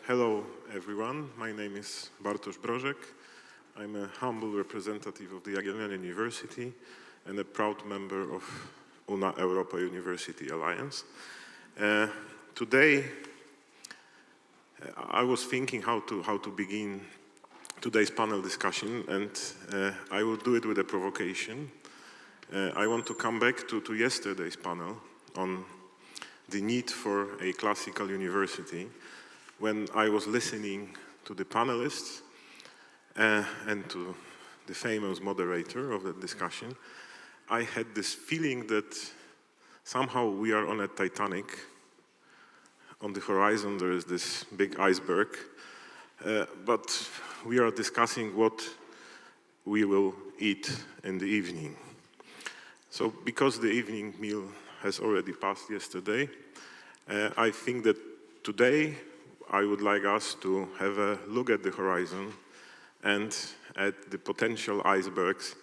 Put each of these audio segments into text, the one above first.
Hello everyone, my name is Bartosz Brożek. I'm a humble representative of the Jagiellonian University and a proud member of Una Europa University Alliance. Today, I was thinking how to begin today's panel discussion, and I will do it with a provocation. I want to come back to yesterday's panel on the need for a classical university. When I was listening to the panelists and to the famous moderator of the discussion, I had this feeling that somehow we are on a Titanic. On the horizon there is this big iceberg, but we are discussing what we will eat in the evening. So because the evening meal has already passed yesterday, I think that today I would like us to have a look at the horizon and at the potential icebergs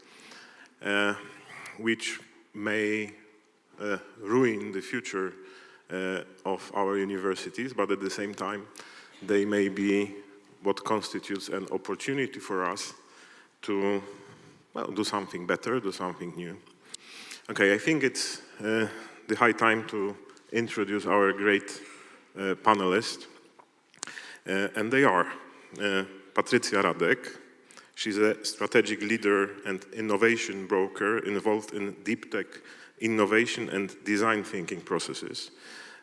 which may ruin the future of our universities, but at the same time they may be what constitutes an opportunity for us to, well, do something better, do something new. Okay, I think it's the high time to introduce our great panelists. And they are Patrycja Radek. She's a strategic leader and innovation broker involved in deep tech innovation and design thinking processes.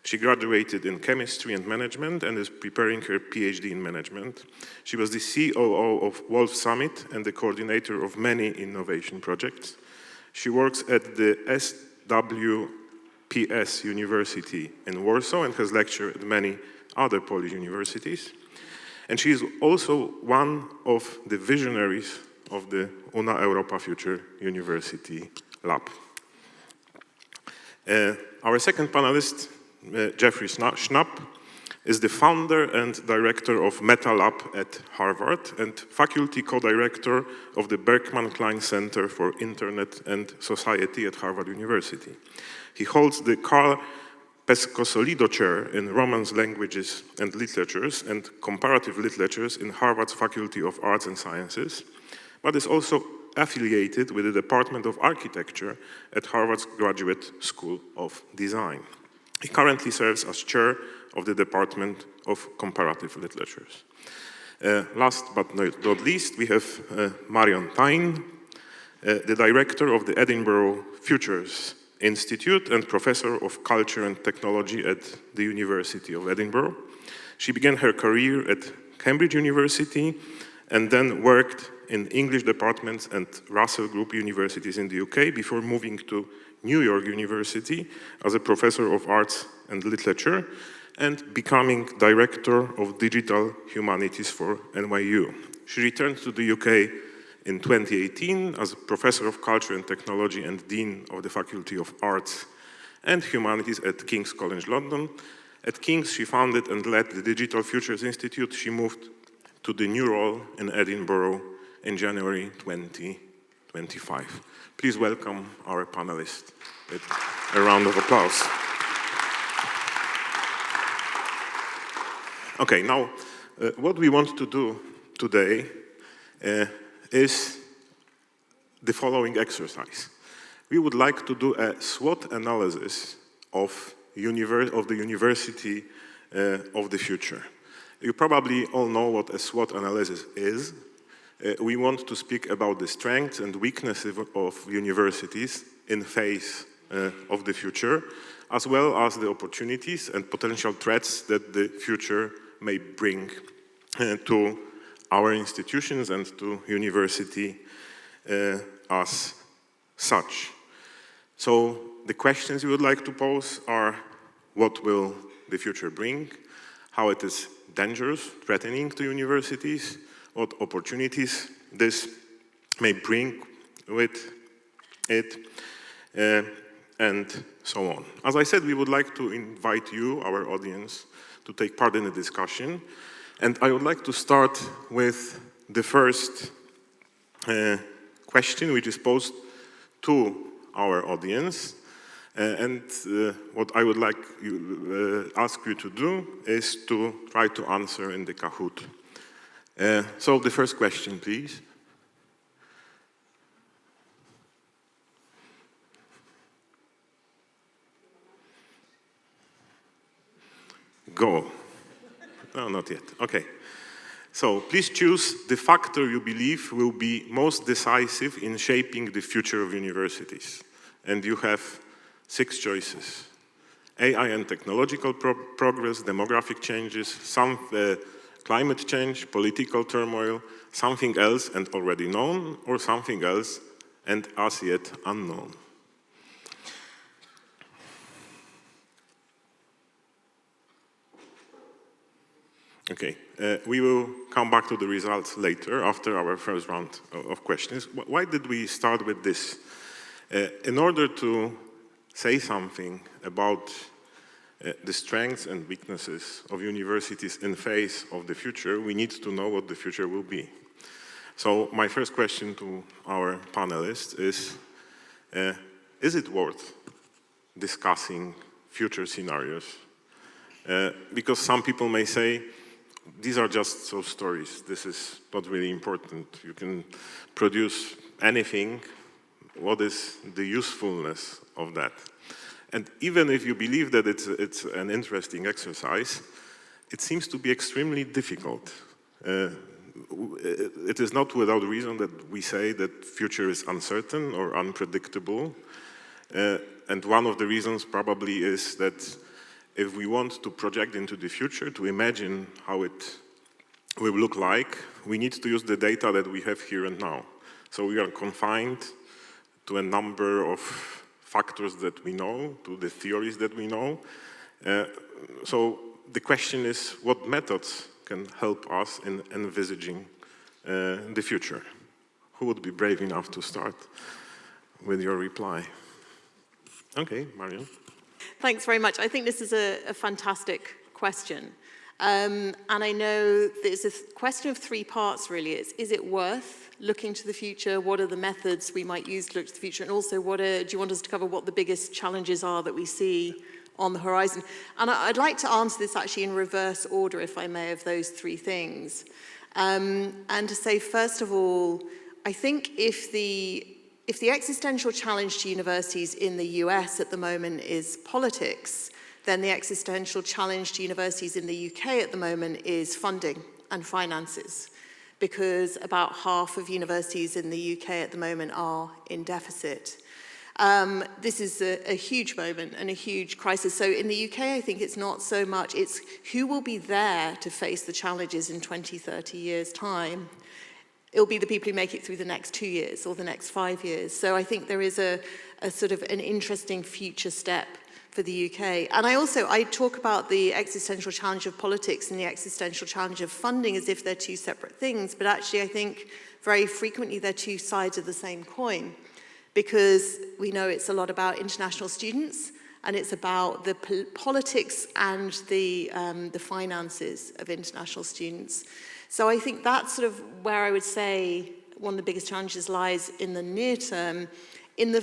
She graduated in chemistry and management and is preparing her PhD in management. She was the COO of Wolf Summit and the coordinator of many innovation projects. She works at the SWPS University in Warsaw and has lectured at many other Polish universities. And she is also one of the visionaries of the Una Europa Future University Lab. Our second panelist, Jeffrey Schnapp, is the founder and director of metaLAB at Harvard and faculty co-director of the Berkman Klein Center for Internet and Society at Harvard University. He holds the Carl Pescosolido Chair in Romance Languages and Literatures and Comparative Literatures in Harvard's Faculty of Arts and Sciences, but is also affiliated with the Department of Architecture at Harvard's Graduate School of Design. He currently serves as chair of the Department of Comparative Literatures. Last but not least, we have Marion Thain, the director of the Edinburgh Futures Institute and professor of culture and technology at the University of Edinburgh. She began her career at Cambridge University and then worked in English departments and Russell Group universities in the UK before moving to New York University as a professor of arts and literature and becoming director of digital humanities for NYU. She returned to the UK in 2018 as a professor of culture and technology and dean of the Faculty of Arts and Humanities at King's College London. At King's, she founded and led the Digital Futures Institute. She moved to the new role in Edinburgh in January 2025. Please welcome our panelists with a round of applause. Okay, now what we want to do today is the following exercise. We would like to do a SWOT analysis of the university of the future. You probably all know what a SWOT analysis is. We want to speak about the strengths and weaknesses of universities in face of the future, as well as the opportunities and potential threats that the future may bring to our institutions and to university as such. So the questions we would like to pose are: what will the future bring? How it is dangerous, threatening to universities? What opportunities this may bring with it? And so on. As I said, we would like to invite you, our audience, to take part in the discussion. And I would like to start with the first question, which is posed to our audience. What I would like ask you to do is to try to answer in the Kahoot. So the first question, please. Go. No, not yet. Okay. So please choose the factor you believe will be most decisive in shaping the future of universities. And you have 6 choices. AI and technological progress, demographic changes, some climate change, political turmoil, something else and already known, or something else and as yet unknown. Okay, we will come back to the results later after our first round of questions. Why did we start with this? In order to say something about the strengths and weaknesses of universities in face of the future, we need to know what the future will be. So my first question to our panelists is it worth discussing future scenarios? Because some people may say, these are just so stories. This is not really important. You can produce anything. What is the usefulness of that? And even if you believe that it's an interesting exercise, it seems to be extremely difficult. It is not without reason that we say that future is uncertain or unpredictable. And one of the reasons probably is that if we want to project into the future, to imagine how it will look like, we need to use the data that we have here and now. So we are confined to a number of factors that we know, to the theories that we know. So the question is, what methods can help us in envisaging the future? Who would be brave enough to start with your reply? Okay, Marion. Thanks very much. I think this is a fantastic question. And I know there's a question of 3 parts, really. Is it worth looking to the future? What are the methods we might use to look to the future? And also, do you want us to cover what the biggest challenges are that we see on the horizon? And I'd like to answer this actually in reverse order, if I may, of those 3 things. And to say, first of all, I think if the existential challenge to universities in the US at the moment is politics, then the existential challenge to universities in the UK at the moment is funding and finances, because about half of universities in the UK at the moment are in deficit. This is a huge moment and a huge crisis. So in the UK, I think it's not so much, it's who will be there to face the challenges in 20, 30 years' time. It'll be the people who make it through the next 2 years or the next 5 years. So I think there is a sort of an interesting future step for the UK. And I talk about the existential challenge of politics and the existential challenge of funding as if they're 2 separate things. But actually, I think very frequently they're 2 sides of the same coin, because we know it's a lot about international students and it's about the politics and the finances of international students. So I think that's sort of where I would say one of the biggest challenges lies in the near term. In the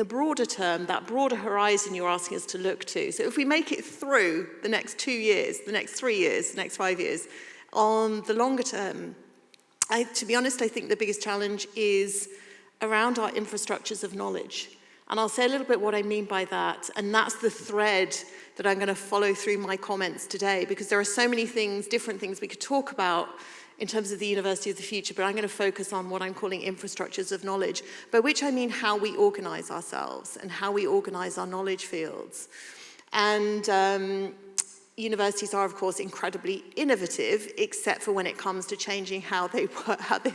broader term, that broader horizon you're asking us to look to. So if we make it through the next 2 years, the next 3 years, the next 5 years, on the longer term, to be honest, I think the biggest challenge is around our infrastructures of knowledge. And I'll say a little bit what I mean by that, and that's the thread that I'm going to follow through my comments today, because there are so many things, different things we could talk about in terms of the university of the future, but I'm going to focus on what I'm calling infrastructures of knowledge, by which I mean how we organize ourselves and how we organize our knowledge fields. And universities are, of course, incredibly innovative, except for when it comes to changing how they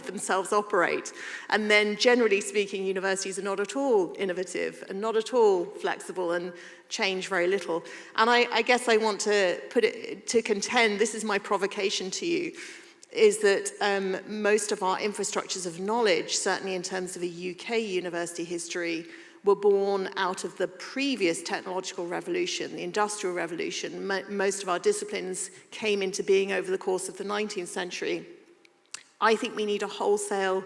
themselves operate. And then, generally speaking, universities are not at all innovative and not at all flexible and change very little. And I guess I want to put it to contend, this is my provocation to you, is that most of our infrastructures of knowledge, certainly in terms of a UK university history, were born out of the previous technological revolution, the Industrial Revolution. Most of our disciplines came into being over the course of the 19th century. I think we need a wholesale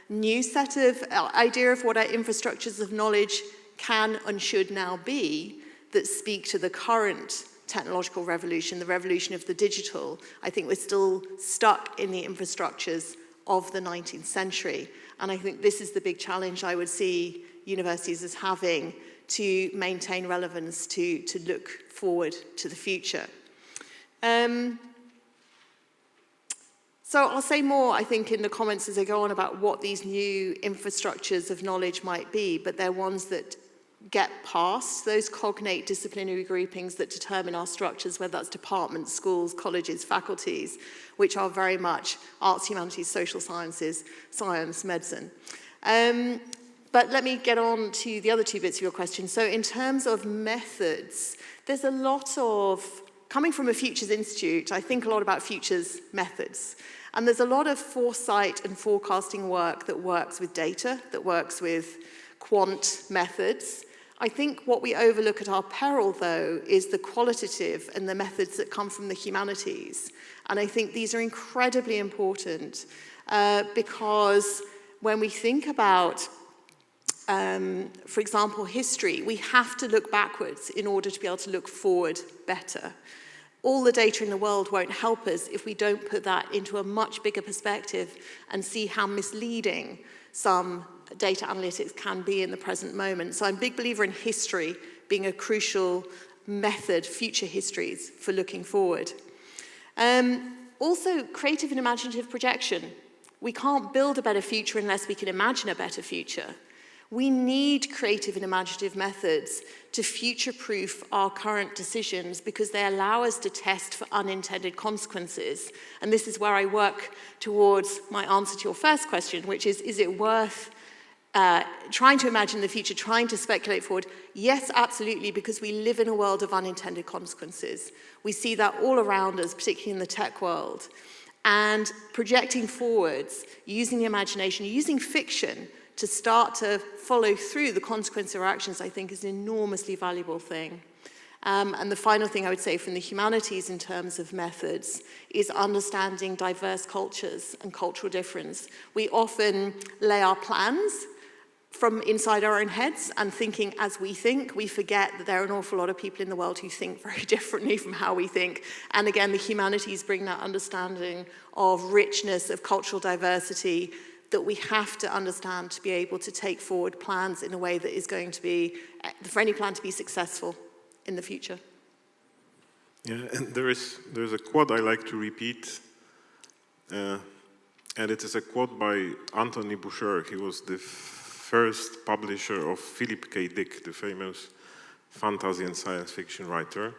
new set of idea of what our infrastructures of knowledge can and should now be that speak to the current technological revolution, the revolution of the digital. I think we're still stuck in the infrastructures of the 19th century. And I think this is the big challenge I would see universities as having to maintain relevance, to look forward to the future. So I'll say more, I think, in the comments as I go on about what these new infrastructures of knowledge might be, but they're ones that get past those cognate disciplinary groupings that determine our structures, whether that's departments, schools, colleges, faculties, which are very much arts, humanities, social sciences, science, medicine. But let me get on to the other two bits of your question. So in terms of methods, there's a lot of, coming from a Futures Institute, I think a lot about futures methods. And there's a lot of foresight and forecasting work that works with data, that works with quant methods. I think what we overlook at our peril, though, is the qualitative and the methods that come from the humanities. And I think these are incredibly important because when we think about, for example, history, we have to look backwards in order to be able to look forward better. All the data in the world won't help us if we don't put that into a much bigger perspective and see how misleading some data analytics can be in the present moment. So I'm a big believer in history being a crucial method, future histories, for looking forward. Also, creative and imaginative projection. We can't build a better future unless we can imagine a better future. We need creative and imaginative methods to future-proof our current decisions because they allow us to test for unintended consequences. And this is where I work towards my answer to your first question, which is it worth trying to imagine the future, trying to speculate forward? Yes, absolutely, because we live in a world of unintended consequences. We see that all around us, particularly in the tech world. And projecting forwards, using the imagination, using fiction to start to follow through the consequence of our actions, I think is an enormously valuable thing. And the final thing I would say from the humanities in terms of methods is understanding diverse cultures and cultural difference. We often lay our plans from inside our own heads and thinking as we think. We forget that there are an awful lot of people in the world who think very differently from how we think. And again, the humanities bring that understanding of richness, of cultural diversity, that we have to understand to be able to take forward plans in a way that is going to be, for any plan to be successful in the future. Yeah, and there's a quote I like to repeat, and it is a quote by Anthony Boucher. He was the first publisher of Philip K. Dick, the famous fantasy and science fiction writer.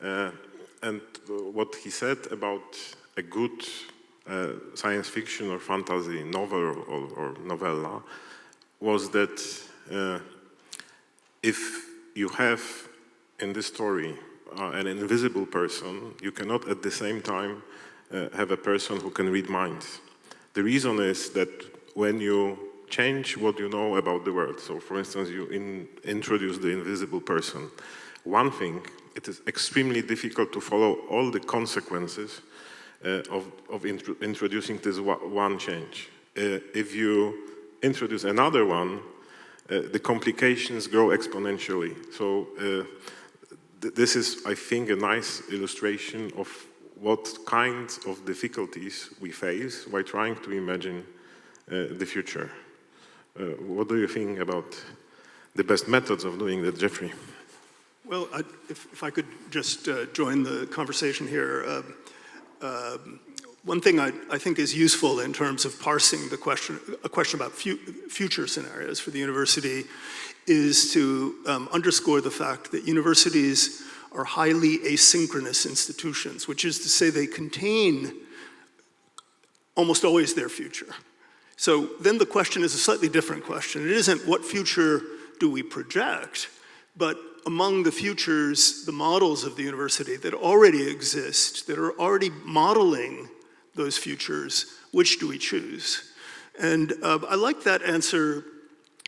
And what he said about a good science fiction or fantasy novel or novella was that if you have in this story an invisible person, you cannot at the same time have a person who can read minds. The reason is that when you change what you know about the world, so for instance you introduce the invisible person, one thing, it is extremely difficult to follow all the consequences of introducing this one change. If you introduce another one, the complications grow exponentially. So this is, I think, a nice illustration of what kinds of difficulties we face while trying to imagine the future. What do you think about the best methods of doing that, Jeffrey? Well, if I could just join the conversation here. One thing I think is useful in terms of parsing a question about future scenarios for the university is to underscore the fact that universities are highly asynchronous institutions, which is to say they contain almost always their future. So then the question is a slightly different question. It isn't what future do we project, but among the futures, the models of the university that already exist, that are already modeling those futures, which do we choose? And I like that answer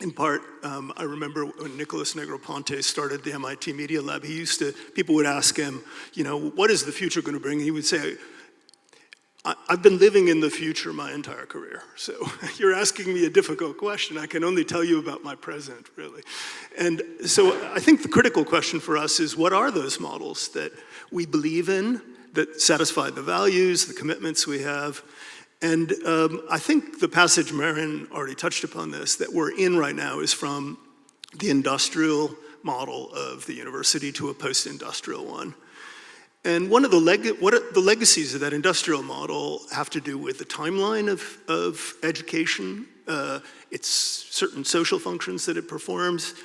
in part. I remember when Nicholas Negroponte started the MIT Media Lab, people would ask him, what is the future going to bring? And he would say, I've been living in the future my entire career, so you're asking me a difficult question. I can only tell you about my present, really. And so I think the critical question for us is, what are those models that we believe in, that satisfy the values, the commitments we have? And I think the passage, Marion already touched upon this, that we're in right now is from the industrial model of the university to a post-industrial one. And one of the legacies of that industrial model have to do with the timeline of education, its certain social functions that it performs.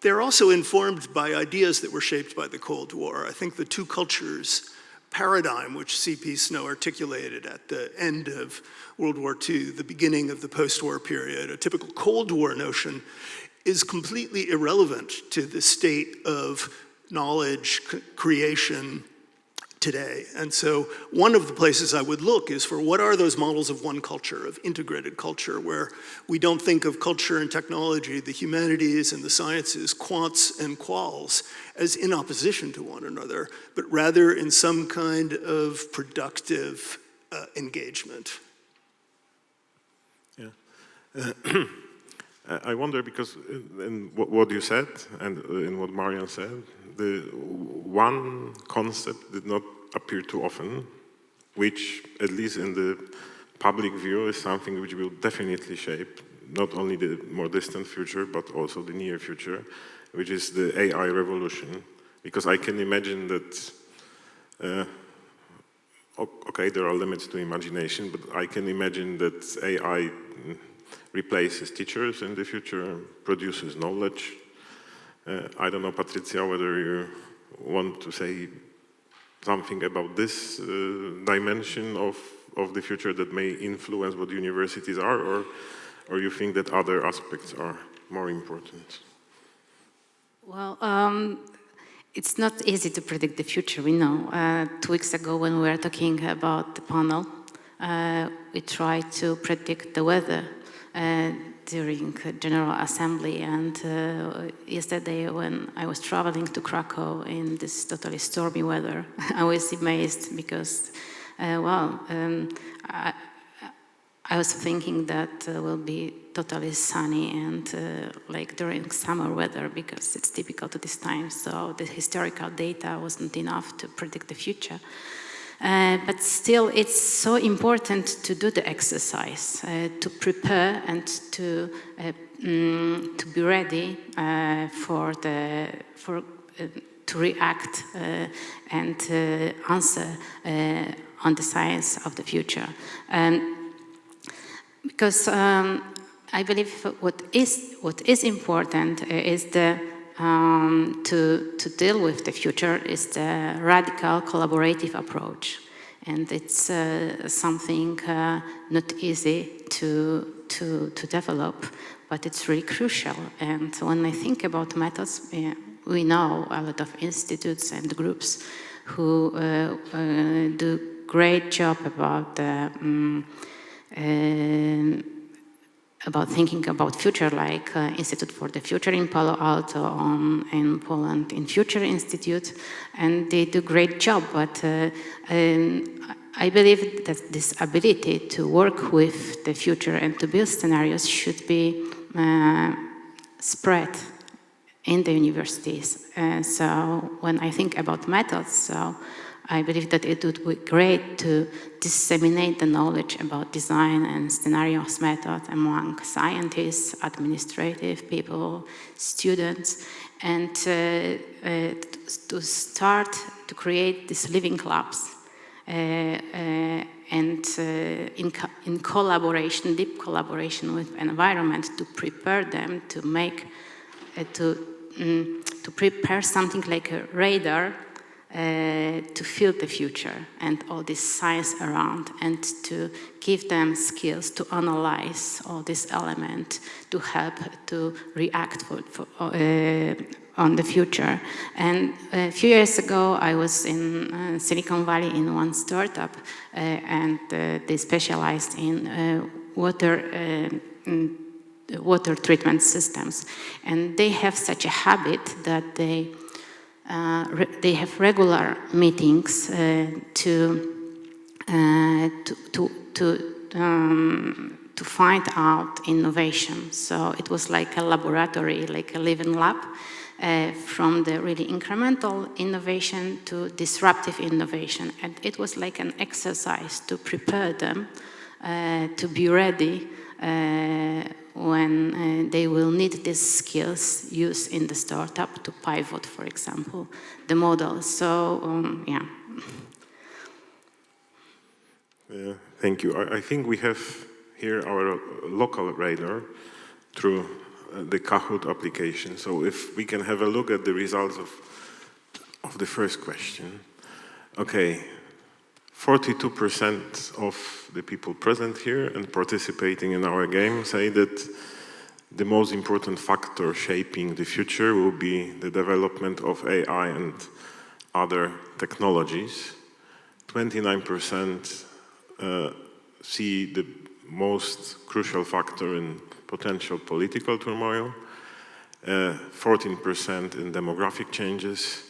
They're also informed by ideas that were shaped by the Cold War. I think the two cultures paradigm, which C.P. Snow articulated at the end of World War II, the beginning of the post-war period, a typical Cold War notion, is completely irrelevant to the state of knowledge creation today. And so one of the places I would look is for what are those models of one culture, of integrated culture, where we don't think of culture and technology, the humanities and the sciences, quants and quals, as in opposition to one another, but rather in some kind of productive engagement. Yeah. I wonder, because in what you said and in what Marion said, the one concept did not appear too often, which, at least in the public view, is something which will definitely shape not only the more distant future, but also the near future, which is the AI revolution. Because I can imagine that, okay, there are limits to imagination, but I can imagine that AI replaces teachers in the future, produces knowledge. I don't know, Patrycja, whether you want to say something about this dimension of the future that may influence what universities are, or you think that other aspects are more important? Well, it's not easy to predict the future, we know. 2 weeks ago when we were talking about the panel, we tried to predict the weather during General Assembly, and yesterday when I was traveling to Krakow in this totally stormy weather, I was amazed because, I was thinking that will be totally sunny and like during summer weather, because it's typical to this time, so the historical data wasn't enough to predict the future. But still, it's so important to do the exercise, to prepare and to be ready to react and answer on the science of the future. Because I believe what is important is to deal with the future is the radical collaborative approach, and it's something not easy to develop, but it's really crucial. And when I think about methods, we know a lot of institutes and groups who do great job about thinking about future, like Institute for the Future in Palo Alto, in Poland, in Future Institute, and they do great job. But I believe that this ability to work with the future and to build scenarios should be spread in the universities. So when I think about methods, so I believe that it would be great to disseminate the knowledge about design and scenarios method among scientists, administrative people, students, and to start to create these living labs and in collaboration, deep collaboration with environment, to prepare them to make to prepare something like a radar to feel the future and all this science around, and to give them skills to analyze all these elements to help to react on the future. And a few years ago, I was in Silicon Valley in one startup, and they specialized in water treatment systems. And they have such a habit that they have regular meetings to to find out innovation. So it was like a laboratory, like a living lab, from the really incremental innovation to disruptive innovation. And it was like an exercise to prepare them to be ready when they will need these skills used in the startup to pivot, for example, the model. So, yeah. Thank you. I think we have here our local radar through the Kahoot application. So if we can have a look at the results of the first question. Okay, 42% of the people present here and participating in our game say that the most important factor shaping the future will be the development of AI and other technologies. 29% see the most crucial factor in potential political turmoil, 14% in demographic changes,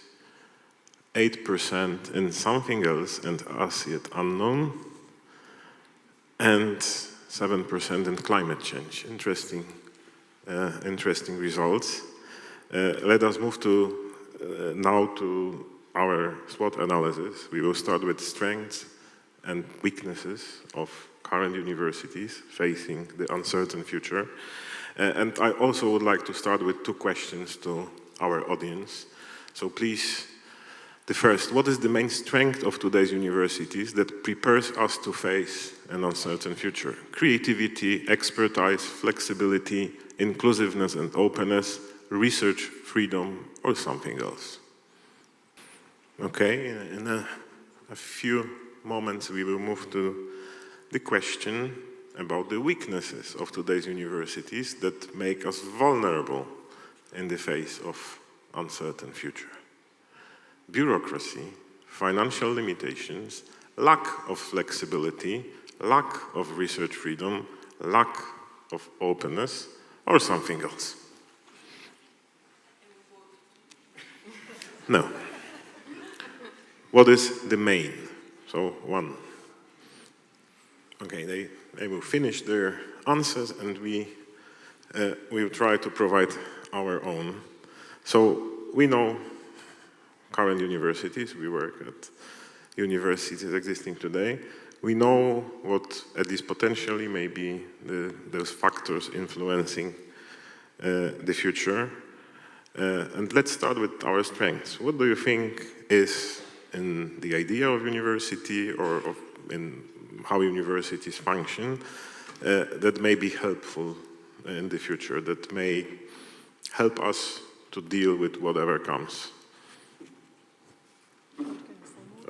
8% in something else and as yet unknown, and 7% in climate change. Interesting results. Let us move now to our SWOT analysis. We will start with strengths and weaknesses of current universities facing the uncertain future. And I also would like to start with two questions to our audience. So please, the first, what is the main strength of today's universities that prepares us to face an uncertain future? Creativity, expertise, flexibility, inclusiveness and openness, research, freedom, or something else? Okay, in a few moments we will move to the question about the weaknesses of today's universities that make us vulnerable in the face of uncertain future. Bureaucracy, financial limitations, lack of flexibility, lack of research freedom, lack of openness, or something else? No. What is the main? So one. Okay, they will finish their answers and we will try to provide our own. So we know current universities, we work at universities existing today. We know what at least potentially may be those factors influencing the future. And let's start with our strengths. What do you think is in the idea of university or in how universities function that may be helpful in the future, that may help us to deal with whatever comes?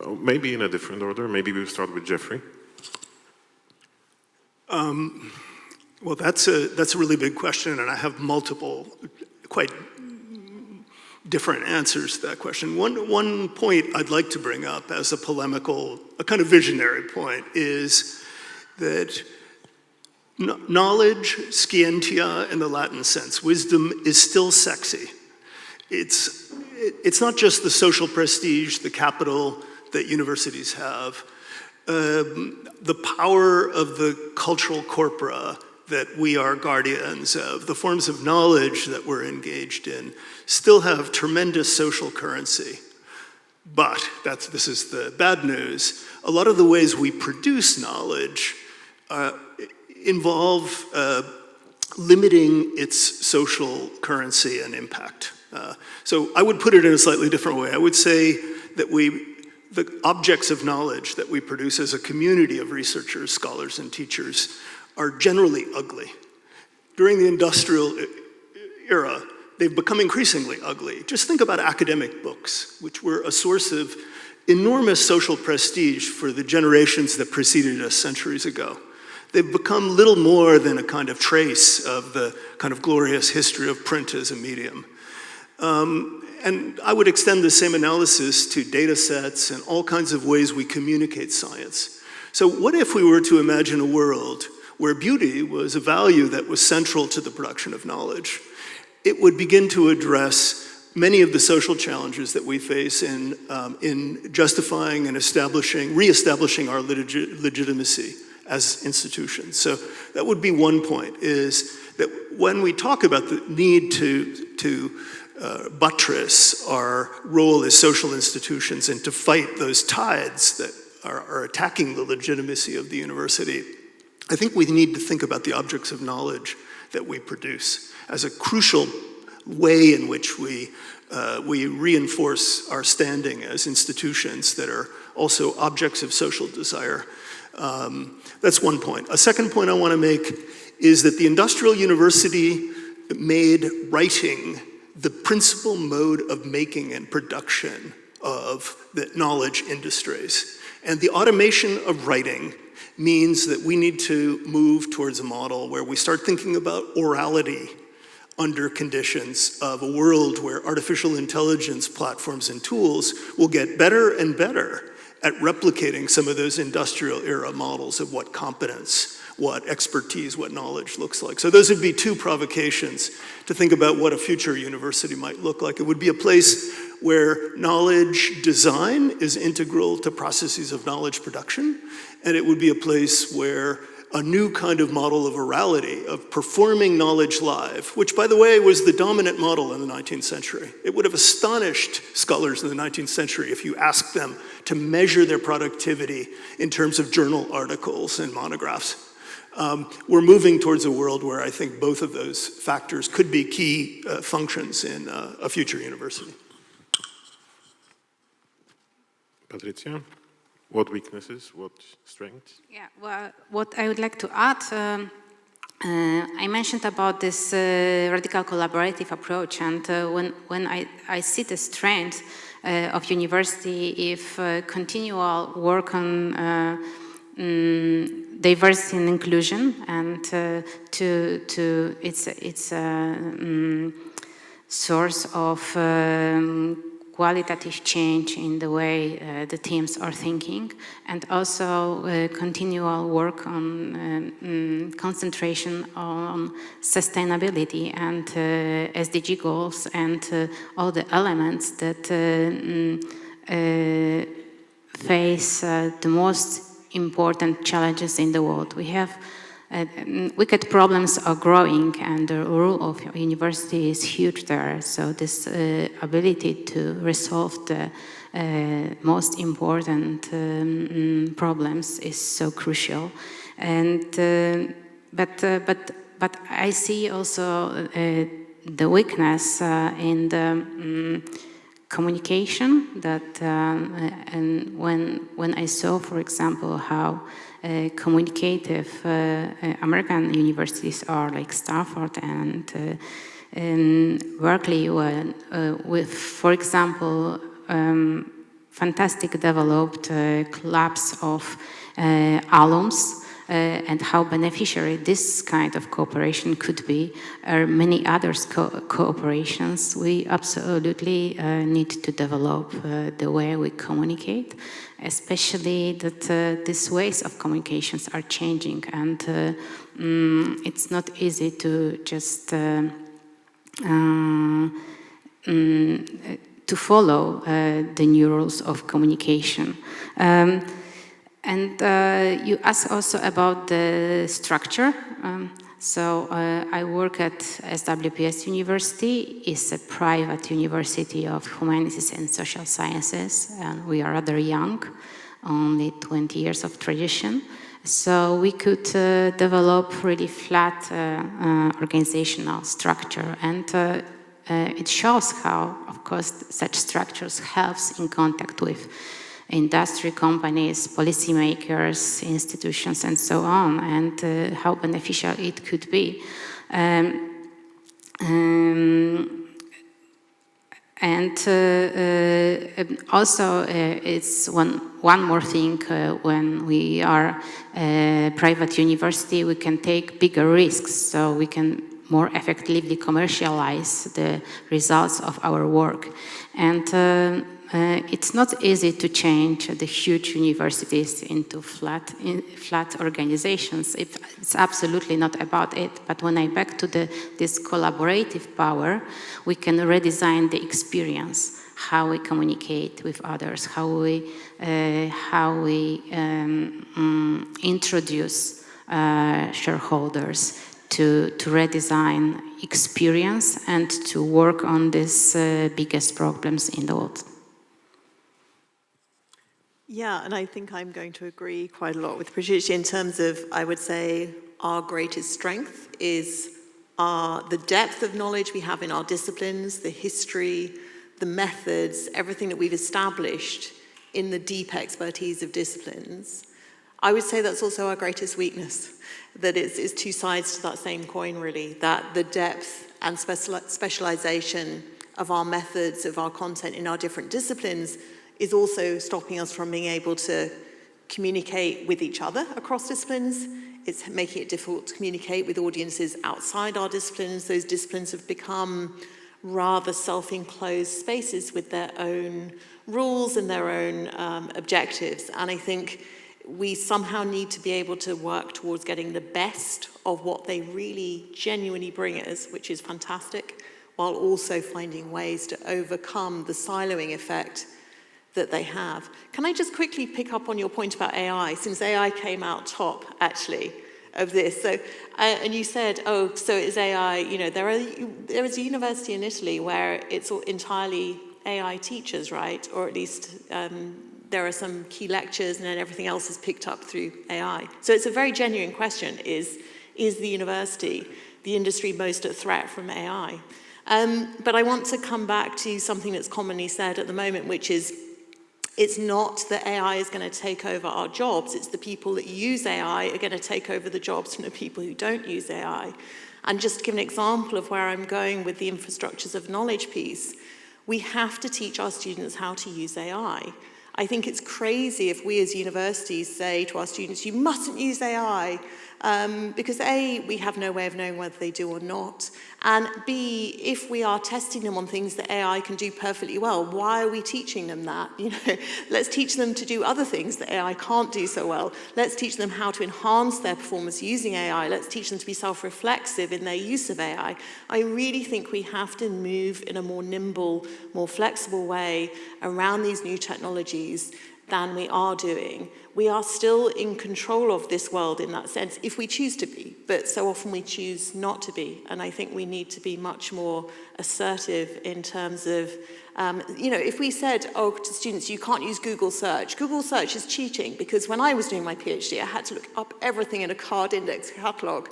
Maybe in a different order. Maybe we'll start with Jeffrey. Well, that's a really big question, and I have multiple, quite different answers to that question. One point I'd like to bring up as a polemical, a kind of visionary point, is that knowledge, scientia in the Latin sense, wisdom, is still sexy. It's not just the social prestige, the capital that universities have. The power of the cultural corpora that we are guardians of, the forms of knowledge that we're engaged in, still have tremendous social currency. But this is the bad news. A lot of the ways we produce knowledge involve limiting its social currency and impact. So I would put it in a slightly different way. I would say that the objects of knowledge that we produce as a community of researchers, scholars, and teachers are generally ugly. During the industrial era, they've become increasingly ugly. Just think about academic books, which were a source of enormous social prestige for the generations that preceded us centuries ago. They've become little more than a kind of trace of the kind of glorious history of print as a medium. And I would extend the same analysis to data sets and all kinds of ways we communicate science. So what if we were to imagine a world where beauty was a value that was central to the production of knowledge? It would begin to address many of the social challenges that we face in justifying and reestablishing our legitimacy as institutions. So that would be one point, is that when we talk about the need to buttress our role as social institutions and to fight those tides that are attacking the legitimacy of the university, I think we need to think about the objects of knowledge that we produce as a crucial way in which we reinforce our standing as institutions that are also objects of social desire. That's one point. A second point I want to make is that the industrial university made writing the principal mode of making and production of the knowledge industries. And the automation of writing means that we need to move towards a model where we start thinking about orality under conditions of a world where artificial intelligence platforms and tools will get better and better at replicating some of those industrial era models of what competence, what expertise, what knowledge looks like. So those would be two provocations to think about what a future university might look like. It would be a place where knowledge design is integral to processes of knowledge production, and it would be a place where a new kind of model of orality, of performing knowledge live, which, by the way, was the dominant model in the 19th century. It would have astonished scholars in the 19th century if you asked them to measure their productivity in terms of journal articles and monographs. We're moving towards a world where I think both of those factors could be key functions in a future university. Patrycja, what weaknesses, what strengths? Yeah, well, what I would like to add, I mentioned about this radical collaborative approach, and when I see the strength of university, if continual work on diversity and inclusion, and it's a source of qualitative change in the way the teams are thinking, and also continual work on concentration on sustainability and SDG goals and all the elements that face the most important challenges in the world. We have wicked problems are growing, and the role of university is huge there. So this ability to resolve the most important problems is so crucial. And but I see also the weakness in the communication that and when I saw, for example, how communicative American universities are, like Stanford and Berkeley, with, for example, fantastic developed clubs of alums, and how beneficiary this kind of cooperation could be, or many other cooperations. We absolutely need to develop the way we communicate, especially that these ways of communications are changing, and it's not easy to just to follow the new rules of communication. And you asked also about the structure. So I work at SWPS University. It's a private university of humanities and social sciences, and we are rather young, only 20 years of tradition. So we could develop really flat organizational structure, and it shows how, of course, such structures helps in contact with industry, companies, policymakers, institutions, and so on, and how beneficial it could be. And also, it's one more thing, when we are a private university, we can take bigger risks, so we can more effectively commercialize the results of our work. And it's not easy to change the huge universities into flat organizations. It's absolutely not about it. But when I back to this collaborative power, we can redesign the experience, how we communicate with others, how we introduce shareholders to redesign experience and to work on these biggest problems in the world. Yeah, and I think I'm going to agree quite a lot with Patrycja in terms of, I would say, our greatest strength is the depth of knowledge we have in our disciplines, the history, the methods, everything that we've established in the deep expertise of disciplines. I would say that's also our greatest weakness, that it's two sides to that same coin, really, that the depth and specialization of our methods, of our content in our different disciplines is also stopping us from being able to communicate with each other across disciplines. It's making it difficult to communicate with audiences outside our disciplines. Those disciplines have become rather self-enclosed spaces with their own rules and their own objectives. And I think we somehow need to be able to work towards getting the best of what they really genuinely bring us, which is fantastic, while also finding ways to overcome the siloing effect that they have. Can I just quickly pick up on your point about AI, since AI came out top, actually, of this. So, and you said, oh, so is AI, you know, there is a university in Italy where it's entirely AI teachers, right? Or at least there are some key lectures and then everything else is picked up through AI. So it's a very genuine question, is the university, the industry most at threat from AI? But I want to come back to something that's commonly said at the moment, which is, it's not that AI is going to take over our jobs, it's the people that use AI are going to take over the jobs from the people who don't use AI. And just to give an example of where I'm going with the infrastructures of knowledge piece, we have to teach our students how to use AI. I think it's crazy if we as universities say to our students, you mustn't use AI, because A, we have no way of knowing whether they do or not, and B, if we are testing them on things that AI can do perfectly well, why are we teaching them that? You know, let's teach them to do other things that AI can't do so well. Let's teach them how to enhance their performance using AI. Let's teach them to be self-reflexive in their use of AI. I really think we have to move in a more nimble, more flexible way around these new technologies than we are doing. We are still in control of this world in that sense, if we choose to be, but so often we choose not to be. And I think we need to be much more assertive in terms of, you know, if we said, oh, to students, you can't use Google search is cheating, because when I was doing my PhD, I had to look up everything in a card index catalog.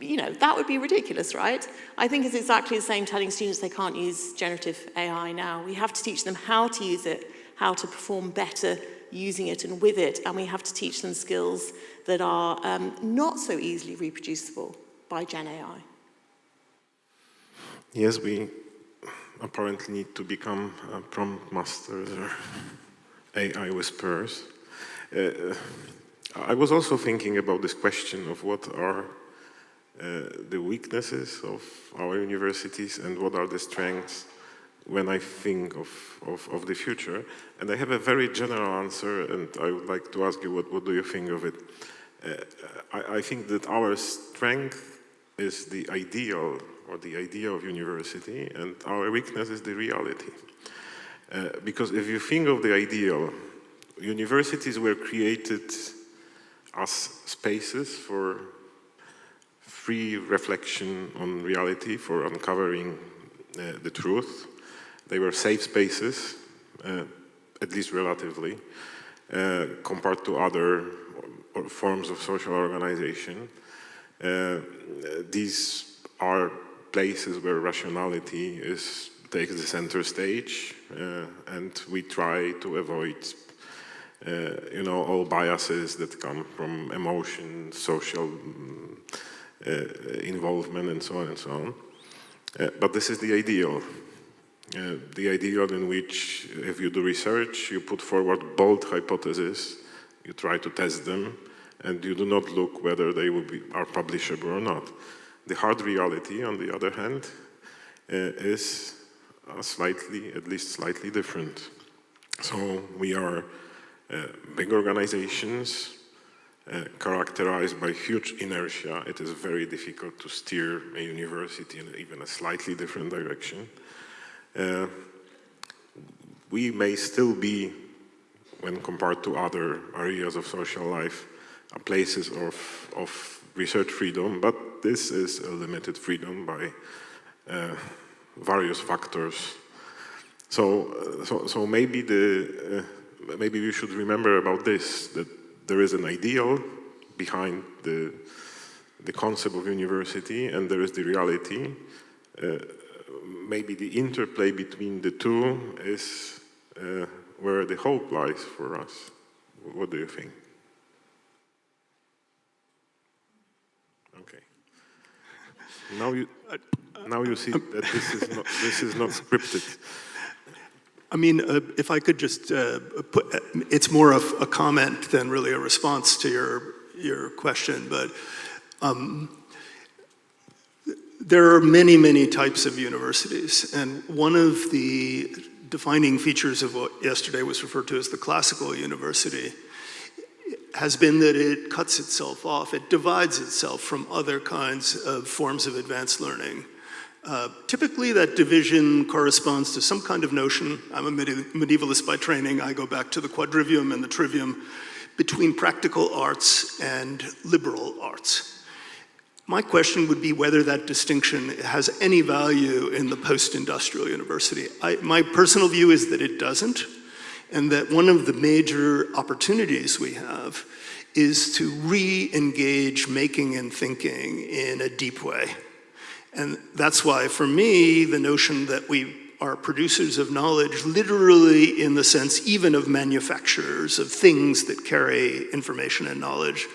You know, that would be ridiculous, right? I think it's exactly the same telling students they can't use generative AI now. We have to teach them how to use it, how to perform better using it and with it, and we have to teach them skills that are not so easily reproducible by Gen AI. Yes, we apparently need to become prompt masters or AI whisperers. I was also thinking about this question of what are the weaknesses of our universities and what are the strengths when I think of the future. And I have a very general answer, and I would like to ask you, what do you think of it? I think that our strength is the ideal, or the idea of university, and our weakness is the reality. Because if you think of the ideal, universities were created as spaces for free reflection on reality, for uncovering the truth. They were safe spaces, at least relatively, compared to other forms of social organization. These are places where rationality takes the center stage, and we try to avoid all biases that come from emotion, social involvement, and so on and so on. But this is the ideal. The ideal in which, if you do research, you put forward bold hypotheses, you try to test them, and you do not look whether they are publishable or not. The hard reality, on the other hand, is are slightly, at least slightly different. So we are big organizations characterized by huge inertia. It is very difficult to steer a university in even a slightly different direction. We may still be, when compared to other areas of social life, places of research freedom, but this is a limited freedom by various factors. So maybe maybe we should remember about this, that there is an ideal behind the concept of university, and there is the reality. Maybe the interplay between the two is where the hope lies for us. What do you think? Okay. Now you see that this is not scripted. I mean, if I could just it's more of a comment than really a response to your question, but there are many, many types of universities, and one of the defining features of what yesterday was referred to as the classical university has been that it cuts itself off, it divides itself from other kinds of forms of advanced learning. Typically that division corresponds to some kind of notion. I'm a medievalist by training. I go back to the quadrivium and the trivium, between practical arts and liberal arts. My question would be whether that distinction has any value in the post-industrial university. My personal view is that it doesn't, and that one of the major opportunities we have is to re-engage making and thinking in a deep way. And that's why, for me, the notion that we are producers of knowledge, literally in the sense even of manufacturers of things that carry information and knowledge,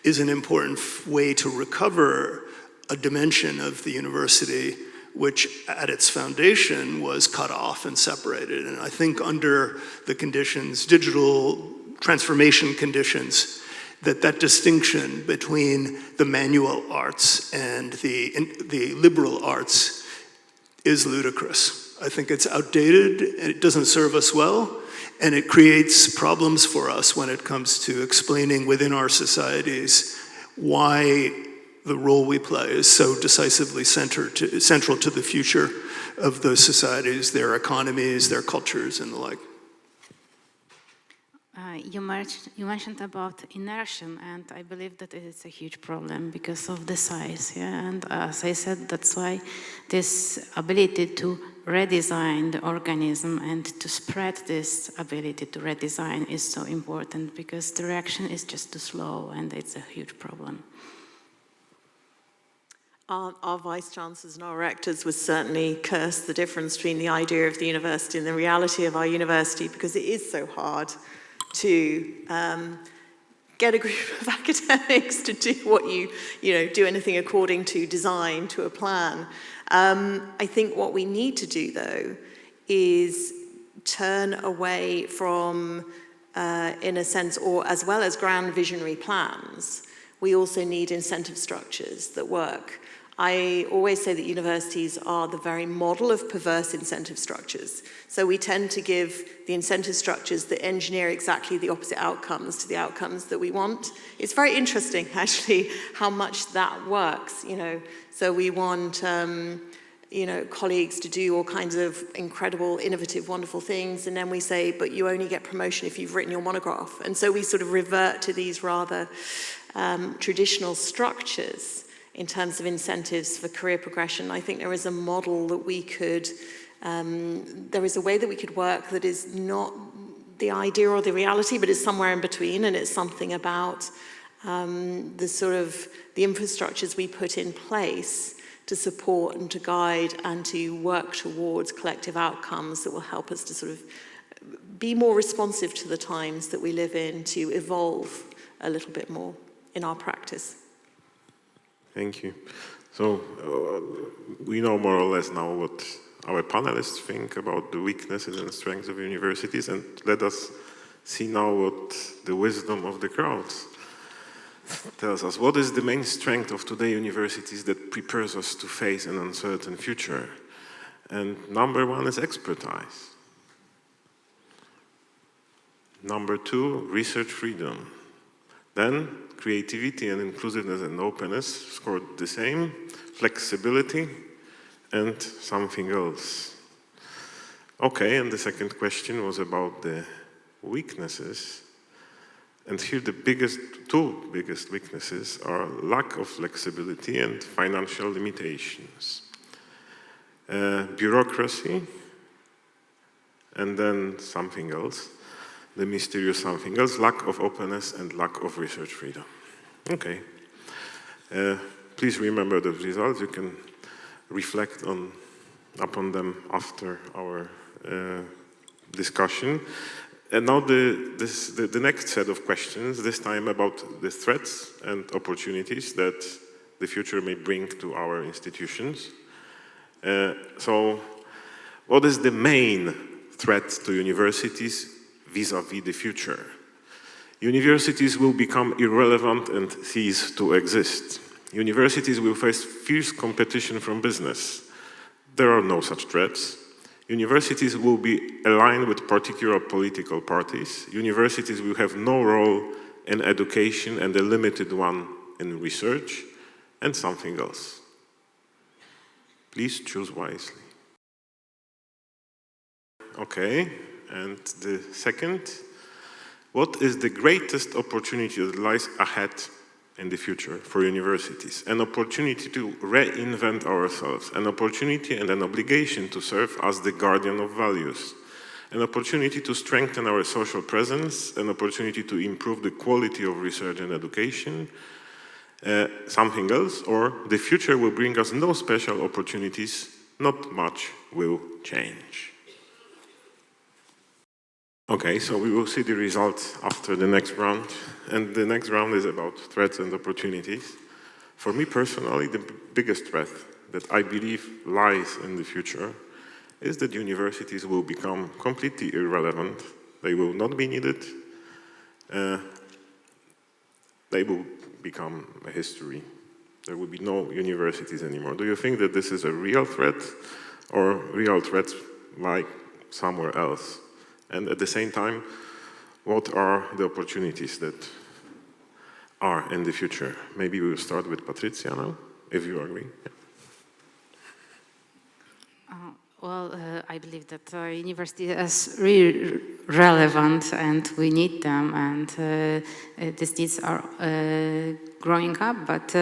is an important way to recover a dimension of the university which at its foundation was cut off and separated. And I think under the conditions, digital transformation conditions, that distinction between the manual arts and the liberal arts is ludicrous. I think it's outdated, and it doesn't serve us well, and it creates problems for us when it comes to explaining within our societies why the role we play is so decisively central to the future of those societies, their economies, their cultures, and the like. You mentioned about inertia, and I believe that it is a huge problem because of the size. Yeah? And as I said, that's why this ability to redesign the organism and to spread this ability to redesign is so important, because the reaction is just too slow, and it's a huge problem. Our vice-chancellors and our rectors would certainly curse the difference between the idea of the university and the reality of our university, because it is so hard to get a group of academics to do what you do anything according to design, to a plan. I think what we need to do, though, is turn away from, in a sense, or as well as grand visionary plans, we also need incentive structures that work. I always say that universities are the very model of perverse incentive structures. So we tend to give the incentive structures that engineer exactly the opposite outcomes to the outcomes that we want. It's very interesting, actually, how much that works. So we want colleagues to do all kinds of incredible, innovative, wonderful things, and then we say, but you only get promotion if you've written your monograph. And so we sort of revert to these rather traditional structures in terms of incentives for career progression. I think there is a model that we could, there is a way that we could work that is not the idea or the reality, but is somewhere in between, and it's something about the sort of the infrastructures we put in place to support and to guide and to work towards collective outcomes that will help us to sort of be more responsive to the times that we live in, to evolve a little bit more in our practice. Thank you. So we know more or less now what our panelists think about the weaknesses and strengths of universities, and let us see now what the wisdom of the crowds tells us. What is the main strength of today universities that prepares us to face an uncertain future? And number 1 is expertise. Number 2, research freedom. Then creativity and inclusiveness and openness scored the same, flexibility, and something else. Okay, and the second question was about the weaknesses. And here the two biggest weaknesses are lack of flexibility and financial limitations. Bureaucracy, and then something else, the mysterious something else, lack of openness and lack of research freedom. Okay. Please remember the results. You can reflect upon them after our discussion. And now the next set of questions, this time about the threats and opportunities that the future may bring to our institutions. So, what is the main threat to universities vis-à-vis the future? Universities will become irrelevant and cease to exist. Universities will face fierce competition from business. There are no such threats. Universities will be aligned with particular political parties. Universities will have no role in education and a limited one in research, and something else. Please choose wisely. Okay, and the second, what is the greatest opportunity that lies ahead in the future for universities? An opportunity to reinvent ourselves, an opportunity and an obligation to serve as the guardian of values, an opportunity to strengthen our social presence, an opportunity to improve the quality of research and education, something else, or the future will bring us no special opportunities, not much will change. Okay, so we will see the results after the next round, and the next round is about threats and opportunities. For me personally, the biggest threat that I believe lies in the future is that universities will become completely irrelevant. They will not be needed. They will become a history. There will be no universities anymore. Do you think that this is a real threat, or real threats lie somewhere else? And at the same time, what are the opportunities that are in the future? Maybe we'll start with Patrycja now, if you agree. I believe that university is really relevant and we need them, and these needs are growing up, but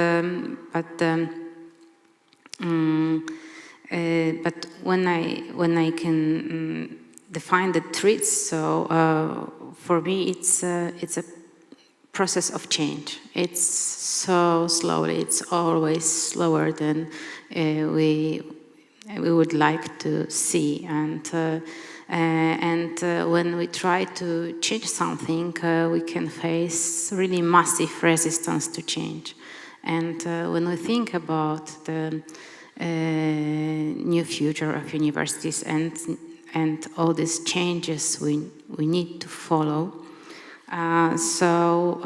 when I can define the threats, so for me it's a process of change. It's so slowly, it's always slower than we would like to see, and when we try to change something, we can face really massive resistance to change. And when we think about the new future of universities and all these changes we need to follow, so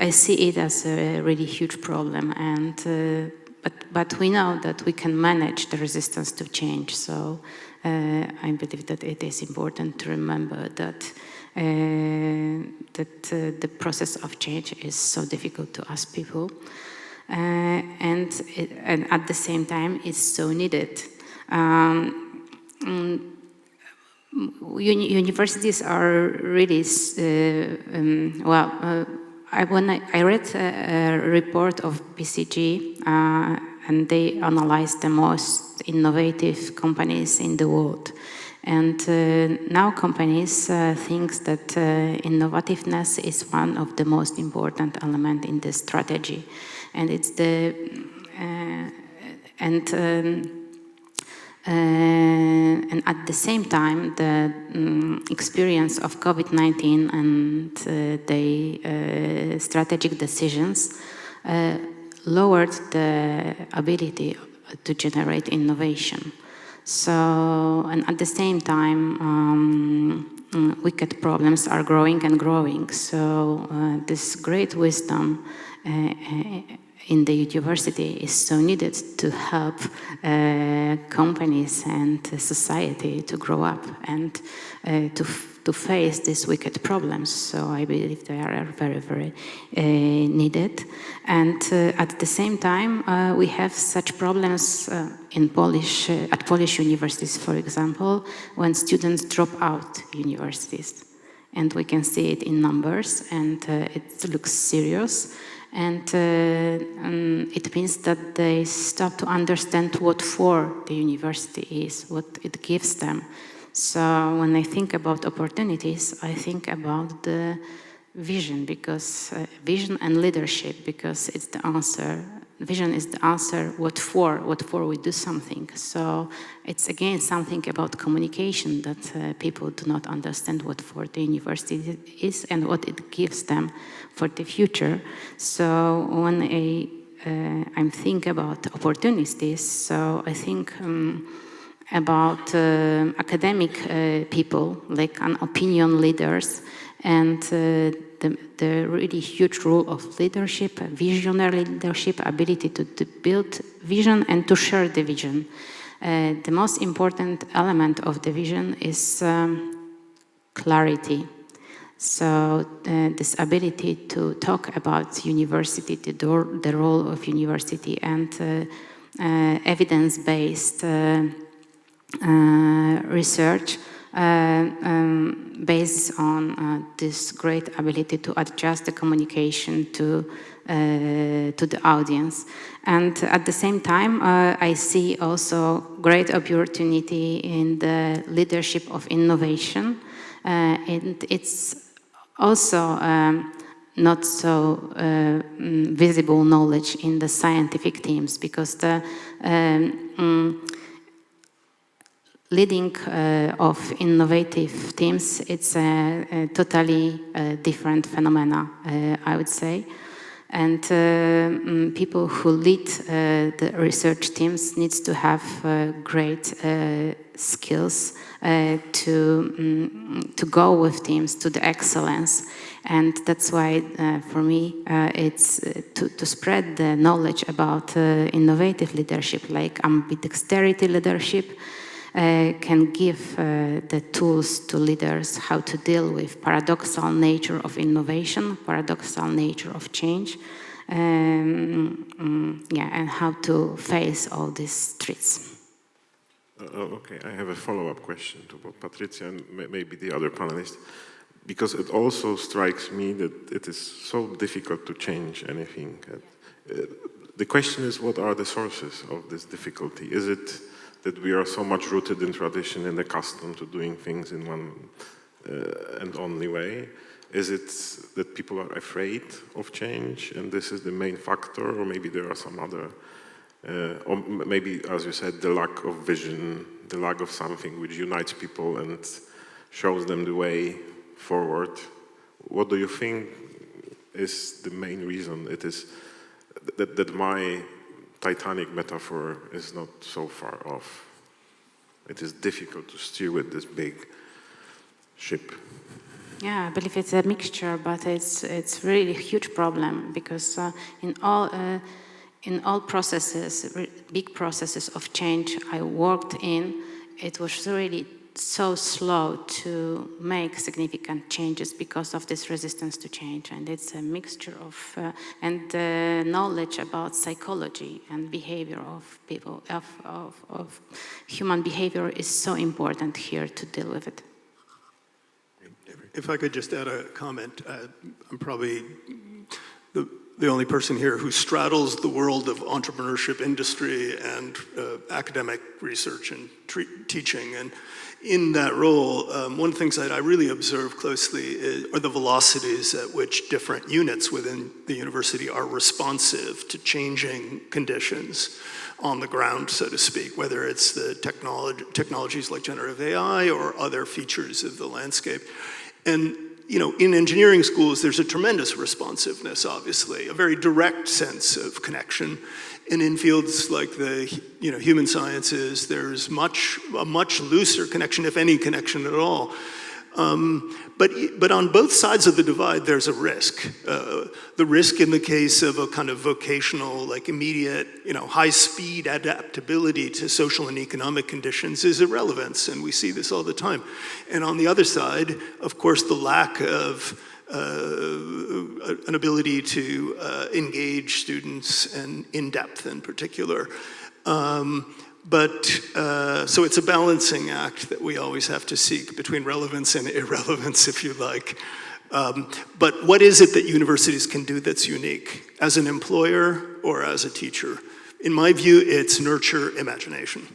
I see it as a really huge problem, and but we know that we can manage the resistance to change. So I believe that it is important to remember that the process of change is so difficult to us people, and at the same time it's so needed. Universities are really when I read a report of BCG, and they analyzed the most innovative companies in the world. And now companies think that innovativeness is one of the most important elements in the strategy. And it's and at the same time, the experience of COVID-19 and the strategic decisions lowered the ability to generate innovation. So, and at the same time, wicked problems are growing and growing. So this great wisdom in the university is so needed to help companies and society to grow up and to face these wicked problems. So I believe they are very, very needed. And at the same time, we have such problems in at Polish universities, for example, when students drop out universities. And we can see it in numbers, and it looks serious. And it means that they stop to understand what for the university is, what it gives them. So when I think about opportunities, I think about the vision, because vision and leadership, because it's the answer. Vision is the answer, what for we do something. So it's again something about communication that people do not understand what for the university is and what it gives them for the future. So when I'm thinking about opportunities, so I think about academic people, like an opinion leaders, and the really huge role of leadership, visionary leadership, ability to build vision and to share the vision. The most important element of the vision is clarity. So this ability to talk about university, the role of university, and evidence-based research based on this great ability to adjust the communication to the audience. And at the same time, I see also great opportunity in the leadership of innovation. And it's also not so visible knowledge in the scientific teams, because the leading of innovative teams, it's a totally different phenomena, I would say. And people who lead the research teams needs to have great skills to go with teams to the excellence. And that's why, for me, it's to spread the knowledge about innovative leadership, like ambidexterity leadership, can give the tools to leaders how to deal with paradoxical nature of innovation, paradoxical nature of change, and how to face all these threats. Okay, I have a follow-up question to both Patrycja and maybe the other panelists, because it also strikes me that it is so difficult to change anything. The question is, what are the sources of this difficulty? Is it that we are so much rooted in tradition and accustomed to doing things in one and only way? Is it that people are afraid of change and this is the main factor, or maybe there are some other, or maybe, as you said, the lack of vision, the lack of something which unites people and shows them the way forward? What do you think is the main reason it is that my Titanic metaphor is not so far off? It is difficult to steer with this big ship. Yeah, I believe it's a mixture, but it's really a huge problem, because in all processes, big processes of change I worked in, it was really so slow to make significant changes because of this resistance to change. And it's a mixture of, and knowledge about psychology and behavior of people, of human behavior is so important here to deal with it. If I could just add a comment, I'm probably the only person here who straddles the world of entrepreneurship, industry, and academic research and teaching. And in that role, one of the things that I really observe closely are the velocities at which different units within the university are responsive to changing conditions on the ground, so to speak, whether it's the technologies like generative AI or other features of the landscape. And you know, in engineering schools, there's a tremendous responsiveness, obviously, a very direct sense of connection. And in fields like the human sciences, there's a much looser connection, if any connection at all. But on both sides of the divide, there's a risk. The risk in the case of a kind of vocational, like immediate, high-speed adaptability to social and economic conditions is irrelevance, and we see this all the time. And on the other side, of course, the lack of an ability to engage students and in depth in particular. So it's a balancing act that we always have to seek between relevance and irrelevance, if you like. But what is it that universities can do that's unique as an employer or as a teacher? In my view, it's nurture imagination.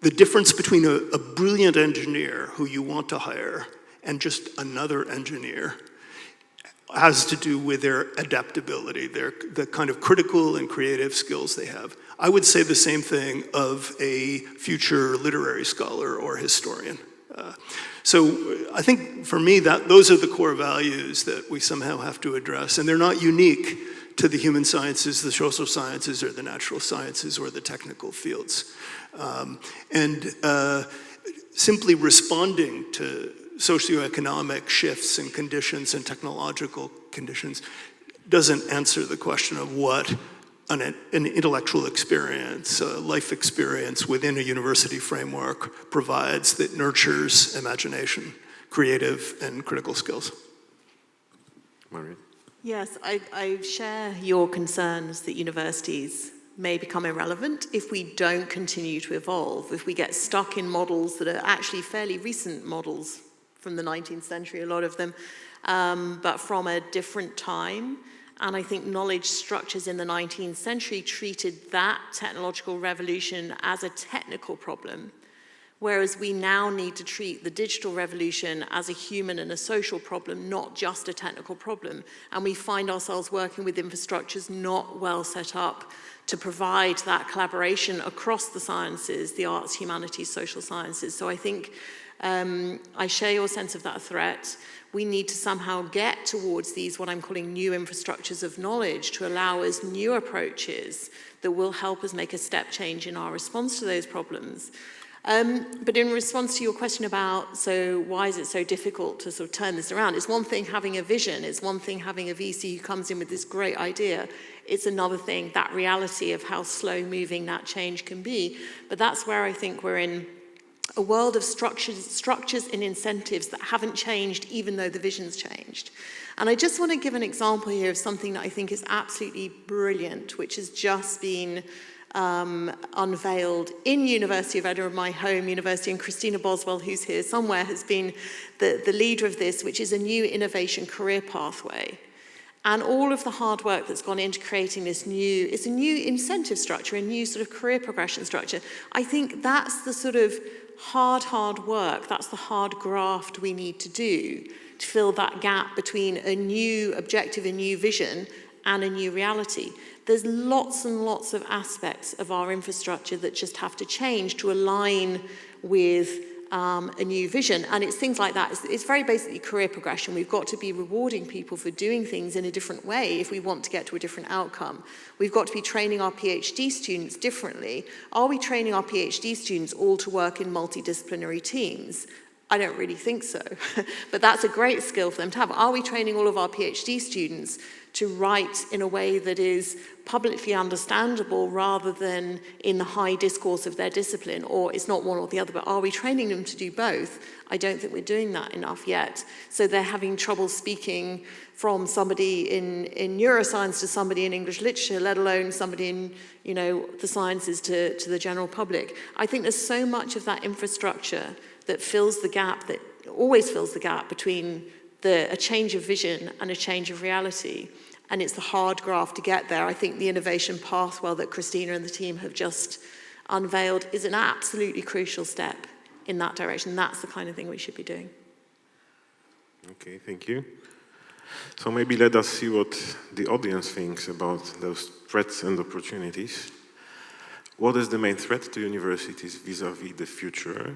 The difference between a brilliant engineer who you want to hire and just another engineer has to do with their adaptability, the kind of critical and creative skills they have. I would say the same thing of a future literary scholar or historian. So I think for me, those are the core values that we somehow have to address, and they're not unique to the human sciences, the social sciences, or the natural sciences, or the technical fields. Simply responding to socioeconomic shifts and conditions and technological conditions doesn't answer the question of what an intellectual experience, a life experience within a university framework provides that nurtures imagination, creative and critical skills. Marion? Yes, I share your concerns that universities may become irrelevant if we don't continue to evolve, if we get stuck in models that are actually fairly recent models from the 19th century, a lot of them, but from a different time. And I think knowledge structures in the 19th century treated that technological revolution as a technical problem, whereas we now need to treat the digital revolution as a human and a social problem, not just a technical problem. And we find ourselves working with infrastructures not well set up to provide that collaboration across the sciences, the arts, humanities, social sciences. So I think I share your sense of that threat. We need to somehow get towards these, what I'm calling new infrastructures of knowledge, to allow us new approaches that will help us make a step change in our response to those problems. But in response to your question about, so why is it so difficult to sort of turn this around? It's one thing having a vision. It's one thing having a VC who comes in with this great idea. It's another thing, that reality of how slow moving that change can be. But that's where I think we're in a world of structures and incentives that haven't changed even though the vision's changed. And I just want to give an example here of something that I think is absolutely brilliant, which has just been unveiled in University of Edinburgh, my home university, and Christina Boswell, who's here somewhere, has been the leader of this, which is a new innovation career pathway. And all of the hard work that's gone into creating this it's a new incentive structure, a new sort of career progression structure. I think that's the sort of hard work, that's the hard graft we need to do to fill that gap between a new objective, a new vision, and a new reality. There's lots and lots of aspects of our infrastructure that just have to change to align with a new vision. And it's things like that. It's very basically career progression. We've got to be rewarding people for doing things in a different way if we want to get to a different outcome. We've got to be training our PhD students differently. Are we training our PhD students all to work in multidisciplinary teams? I don't really think so, but that's a great skill for them to have. Are we training all of our PhD students to write in a way that is publicly understandable rather than in the high discourse of their discipline, or it's not one or the other, but are we training them to do both? I don't think we're doing that enough yet. So they're having trouble speaking from somebody in neuroscience to somebody in English literature, let alone somebody in, the sciences to the general public. I think there's so much of that infrastructure that fills the gap, that always fills the gap between a change of vision and a change of reality. And it's the hard graft to get there. I think the innovation pathway that Christina and the team have just unveiled is an absolutely crucial step in that direction. That's the kind of thing we should be doing. Okay, thank you. So maybe let us see what the audience thinks about those threats and opportunities. What is the main threat to universities vis-a-vis the future?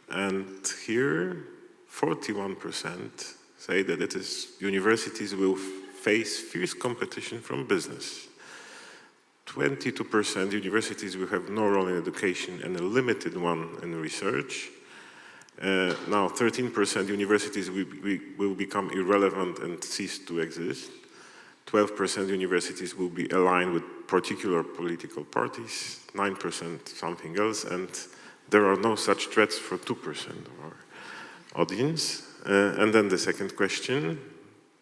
And here, 41% say that it is universities will face fierce competition from business. 22% universities will have no role in education and a limited one in research. Now 13% universities will become irrelevant and cease to exist. 12% universities will be aligned with particular political parties, 9% something else, and there are no such threats for 2% of our audience. And then the second question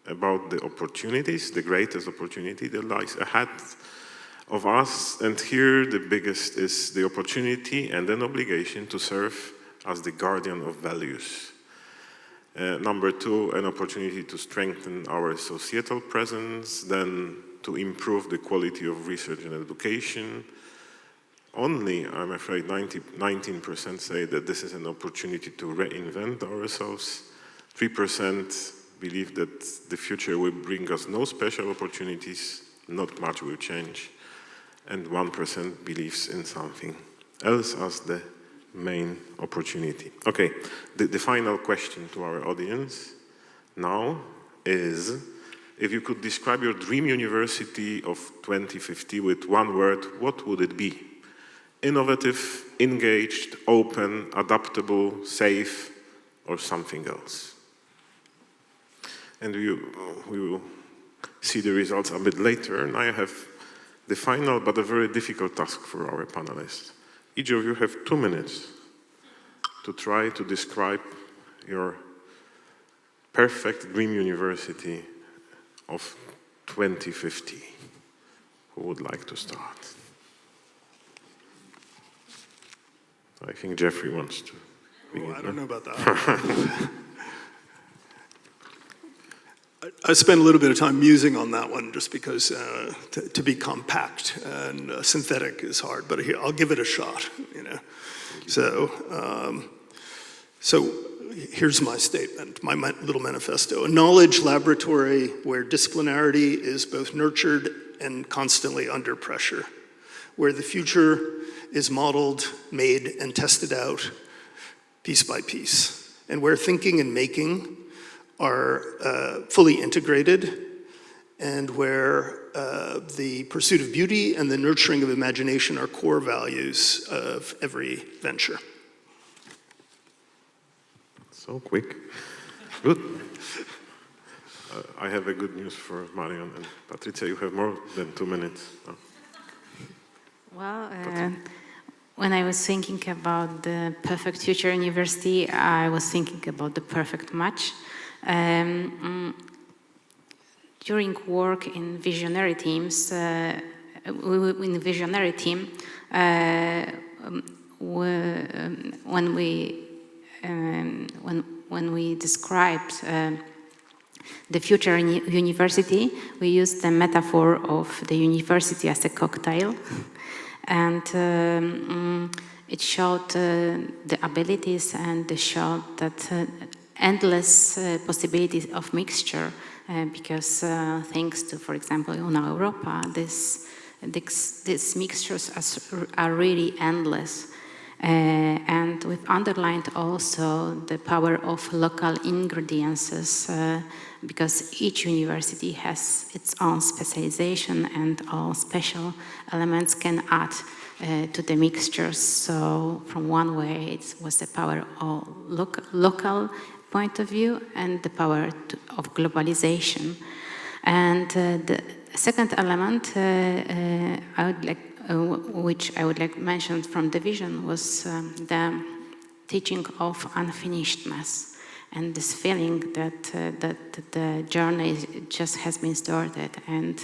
about the opportunities, the greatest opportunity that lies ahead of us. And here the biggest is the opportunity and an obligation to serve as the guardian of values. Number two, an opportunity to strengthen our societal presence, then to improve the quality of research and education. Only, I'm afraid, 19% say that this is an opportunity to reinvent ourselves. 3% believe that the future will bring us no special opportunities, not much will change. And 1% believes in something else as the main opportunity. Okay, the final question to our audience now is, if you could describe your dream university of 2050 with one word, what would it be? Innovative, engaged, open, adaptable, safe, or something else? And we will see the results a bit later. And I have the final but a very difficult task for our panelists. Each of you have 2 minutes to try to describe your perfect dream university of 2050. Who would like to start? I think Jeffrey wants to begin. I don't know about that. I spent a little bit of time musing on that one just because to be compact and synthetic is hard, but I'll give it a shot, you know. So here's my statement, my little manifesto. A knowledge laboratory where disciplinarity is both nurtured and constantly under pressure, where the future is modeled, made, and tested out piece by piece, and where thinking and making are fully integrated, and where the pursuit of beauty and the nurturing of imagination are core values of every venture. So quick. Good. I have a good news for Marion and Patrycja. You have more than 2 minutes. Oh. Well, when I was thinking about the perfect future university, I was thinking about the perfect match. During work in visionary teams, when we described the future university, we used the metaphor of the university as a cocktail, and it showed the abilities and it showed that endless possibilities of mixture, because thanks to, for example, Una Europa, these mixtures are really endless. And we've underlined also the power of local ingredients, because each university has its own specialization and all special elements can add to the mixtures. So from one way, it was the power of local point of view and the power of globalization. And the second element which I would like to mention from the vision was the teaching of unfinishedness and this feeling that the journey just has been started, and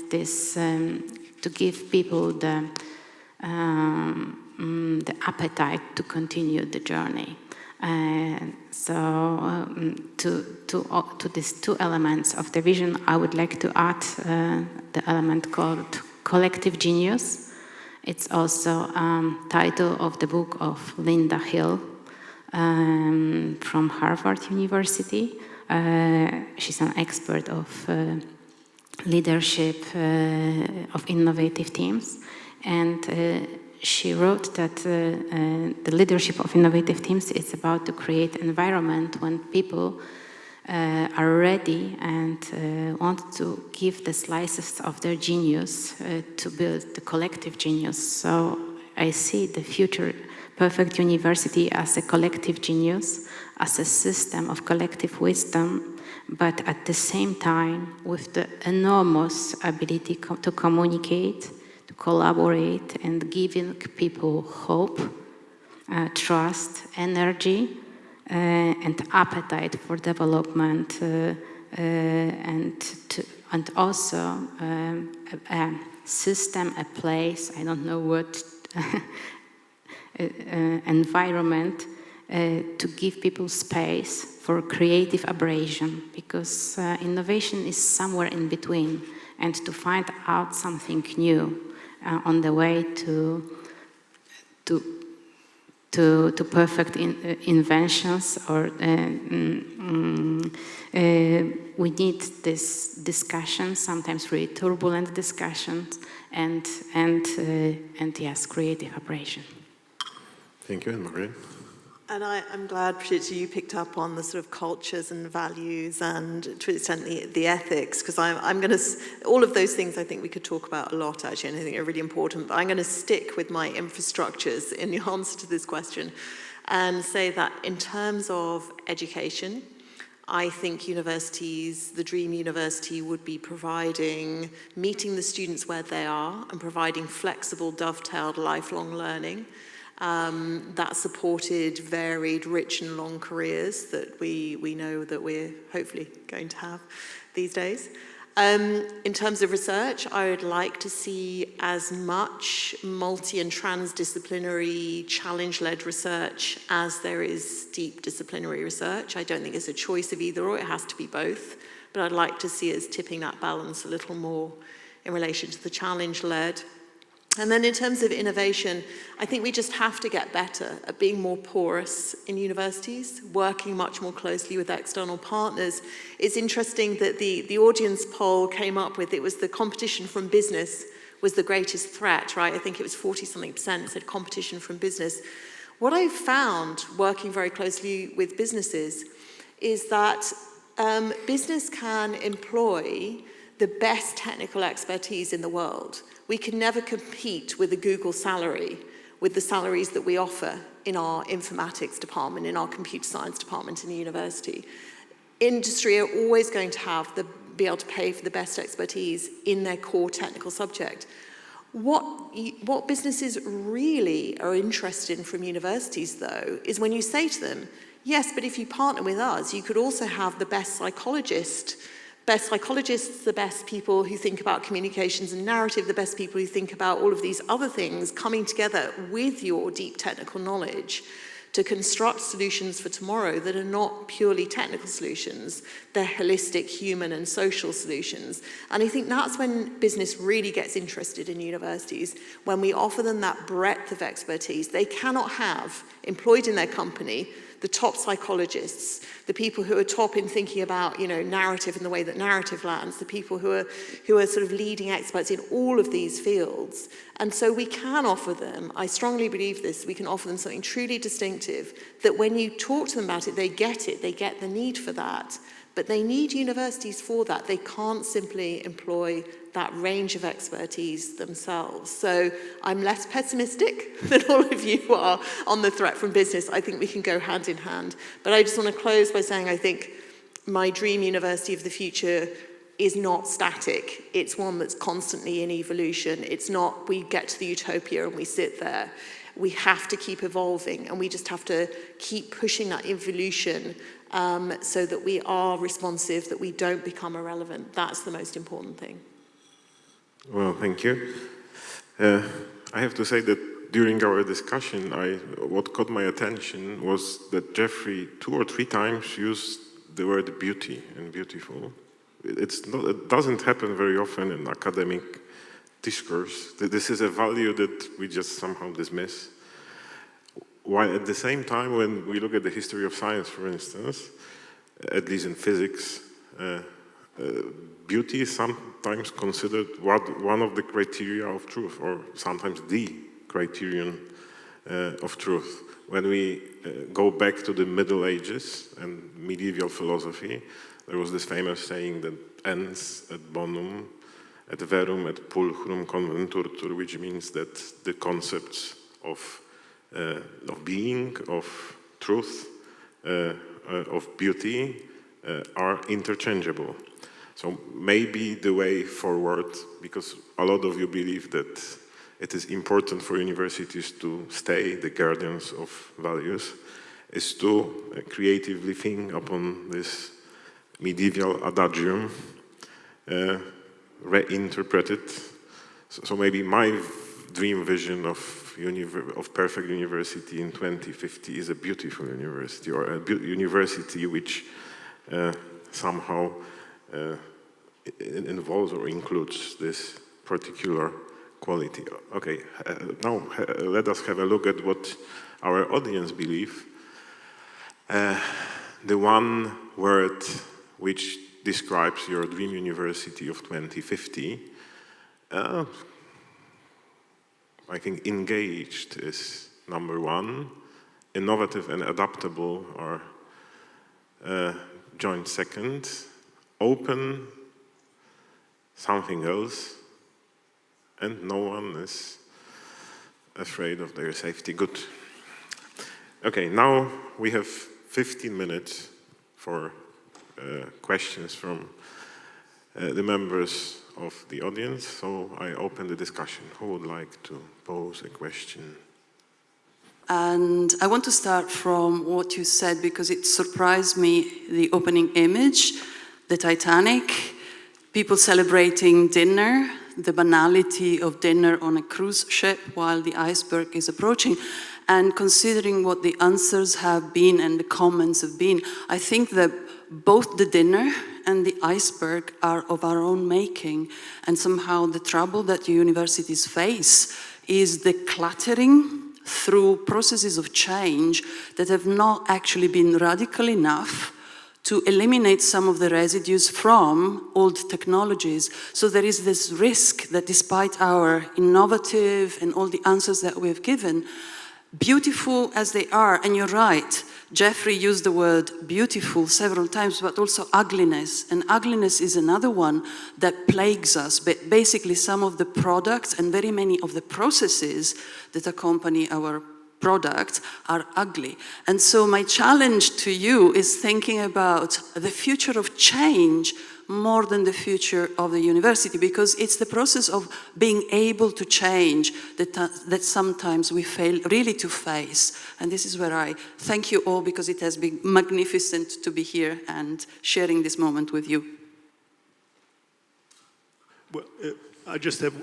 this to give people the appetite to continue the journey. So to these two elements of the vision, I would like to add the element called collective genius. It's also title of the book of Linda Hill from Harvard University. She's an expert of leadership of innovative teams, and she wrote that the leadership of innovative teams is about to create an environment when people are ready and want to give the slices of their genius to build the collective genius. So I see the future perfect university as a collective genius, as a system of collective wisdom, but at the same time with the enormous ability to communicate, to collaborate, and giving people hope, trust, energy, and appetite for development, and also a system, a place, I don't know what, environment to give people space for creative abrasion, because innovation is somewhere in between, and to find out something new on the way to perfect inventions, or we need this discussion, sometimes really turbulent discussions, and yes, creative abrasion. Thank you, Marion. And I'm glad, Patrycja, you picked up on the sort of cultures and values and, to an extent, the ethics, because I'm going to, all of those things I think we could talk about a lot, actually, and I think are really important, but I'm going to stick with my infrastructures in the answer to this question and say that in terms of education, I think universities, the Dream University would be providing, meeting the students where they are and providing flexible, dovetailed, lifelong learning that supported varied, rich and long careers that we know that we're hopefully going to have these days. In terms of research, I would like to see as much multi- and transdisciplinary, challenge-led research as there is deep disciplinary research. I don't think it's a choice of either or, it has to be both. But I'd like to see us tipping that balance a little more in relation to the challenge-led. And then in terms of innovation, I think we just have to get better at being more porous in universities, working much more closely with external partners. It's interesting that the audience poll came up with, it was the competition from business was the greatest threat, right? I think it was 40-something% said competition from business. What I've found working very closely with businesses is that business can employ the best technical expertise in the world. We can never compete with a Google salary, with the salaries that we offer in our informatics department, in our computer science department in the university. Industry are always going to be able to pay for the best expertise in their core technical subject. What businesses really are interested in from universities, though, is when you say to them, yes, but if you partner with us, you could also have the best psychologists, the best people who think about communications and narrative, the best people who think about all of these other things coming together with your deep technical knowledge to construct solutions for tomorrow that are not purely technical solutions, they're holistic, human and social solutions. And I think that's when business really gets interested in universities, when we offer them that breadth of expertise. They cannot have employed in their company the top psychologists, the people who are top in thinking about, narrative and the way that narrative lands, the people who are sort of leading experts in all of these fields. And so we can offer them, I strongly believe this, we can offer them something truly distinctive, that when you talk to them about it, they get the need for that. But they need universities for that. They can't simply employ that range of expertise themselves. So I'm less pessimistic than all of you are on the threat from business. I think we can go hand in hand. But I just want to close by saying I think my dream university of the future is not static. It's one that's constantly in evolution. It's not we get to the utopia and we sit there. We have to keep evolving, and we just have to keep pushing that evolution so that we are responsive, that we don't become irrelevant. That's the most important thing. Well, thank you. I have to say that during our discussion, what caught my attention was that Jeffrey 2 or 3 times used the word beauty and beautiful. It doesn't happen very often in academic discourse. This is a value that we just somehow dismiss. While at the same time, when we look at the history of science, for instance, at least in physics, beauty is sometimes considered one of the criteria of truth, or sometimes the criterion of truth. When we go back to the Middle Ages and medieval philosophy, there was this famous saying that ens et bonum et verum et pulchrum conventurtur, which means that the concepts of of being, of truth, of beauty are interchangeable. So maybe the way forward, because a lot of you believe that it is important for universities to stay the guardians of values, is to creatively think upon this medieval adagium, reinterpret it. So maybe my dream vision of perfect university in 2050 is a beautiful university, or a university which somehow involves or includes this particular quality. Okay, now let us have a look at what our audience believe. The one word which describes your dream university of 2050, I think engaged is number one, innovative and adaptable are joint second, open, something else, and no one is afraid of their safety. Good. Okay, now we have 15 minutes for questions from the members of the audience, so I open the discussion. Who would like to pose a question? And I want to start from what you said, because it surprised me, the opening image, the Titanic, people celebrating dinner, the banality of dinner on a cruise ship while the iceberg is approaching. And considering what the answers have been and the comments have been, I think that both the dinner and the iceberg are of our own making. And somehow the trouble that universities face is the cluttering through processes of change that have not actually been radical enough to eliminate some of the residues from old technologies. So there is this risk that despite our innovative and all the answers that we have given, beautiful as they are, and you're right, Jeffrey used the word beautiful several times, but also ugliness. And ugliness is another one that plagues us. But basically, some of the products and very many of the processes that accompany our products are ugly. And so my challenge to you is thinking about the future of change more than the future of the university, because it's the process of being able to change that sometimes we fail really to face. And this is where I thank you all, because it has been magnificent to be here and sharing this moment with you. Well, I just have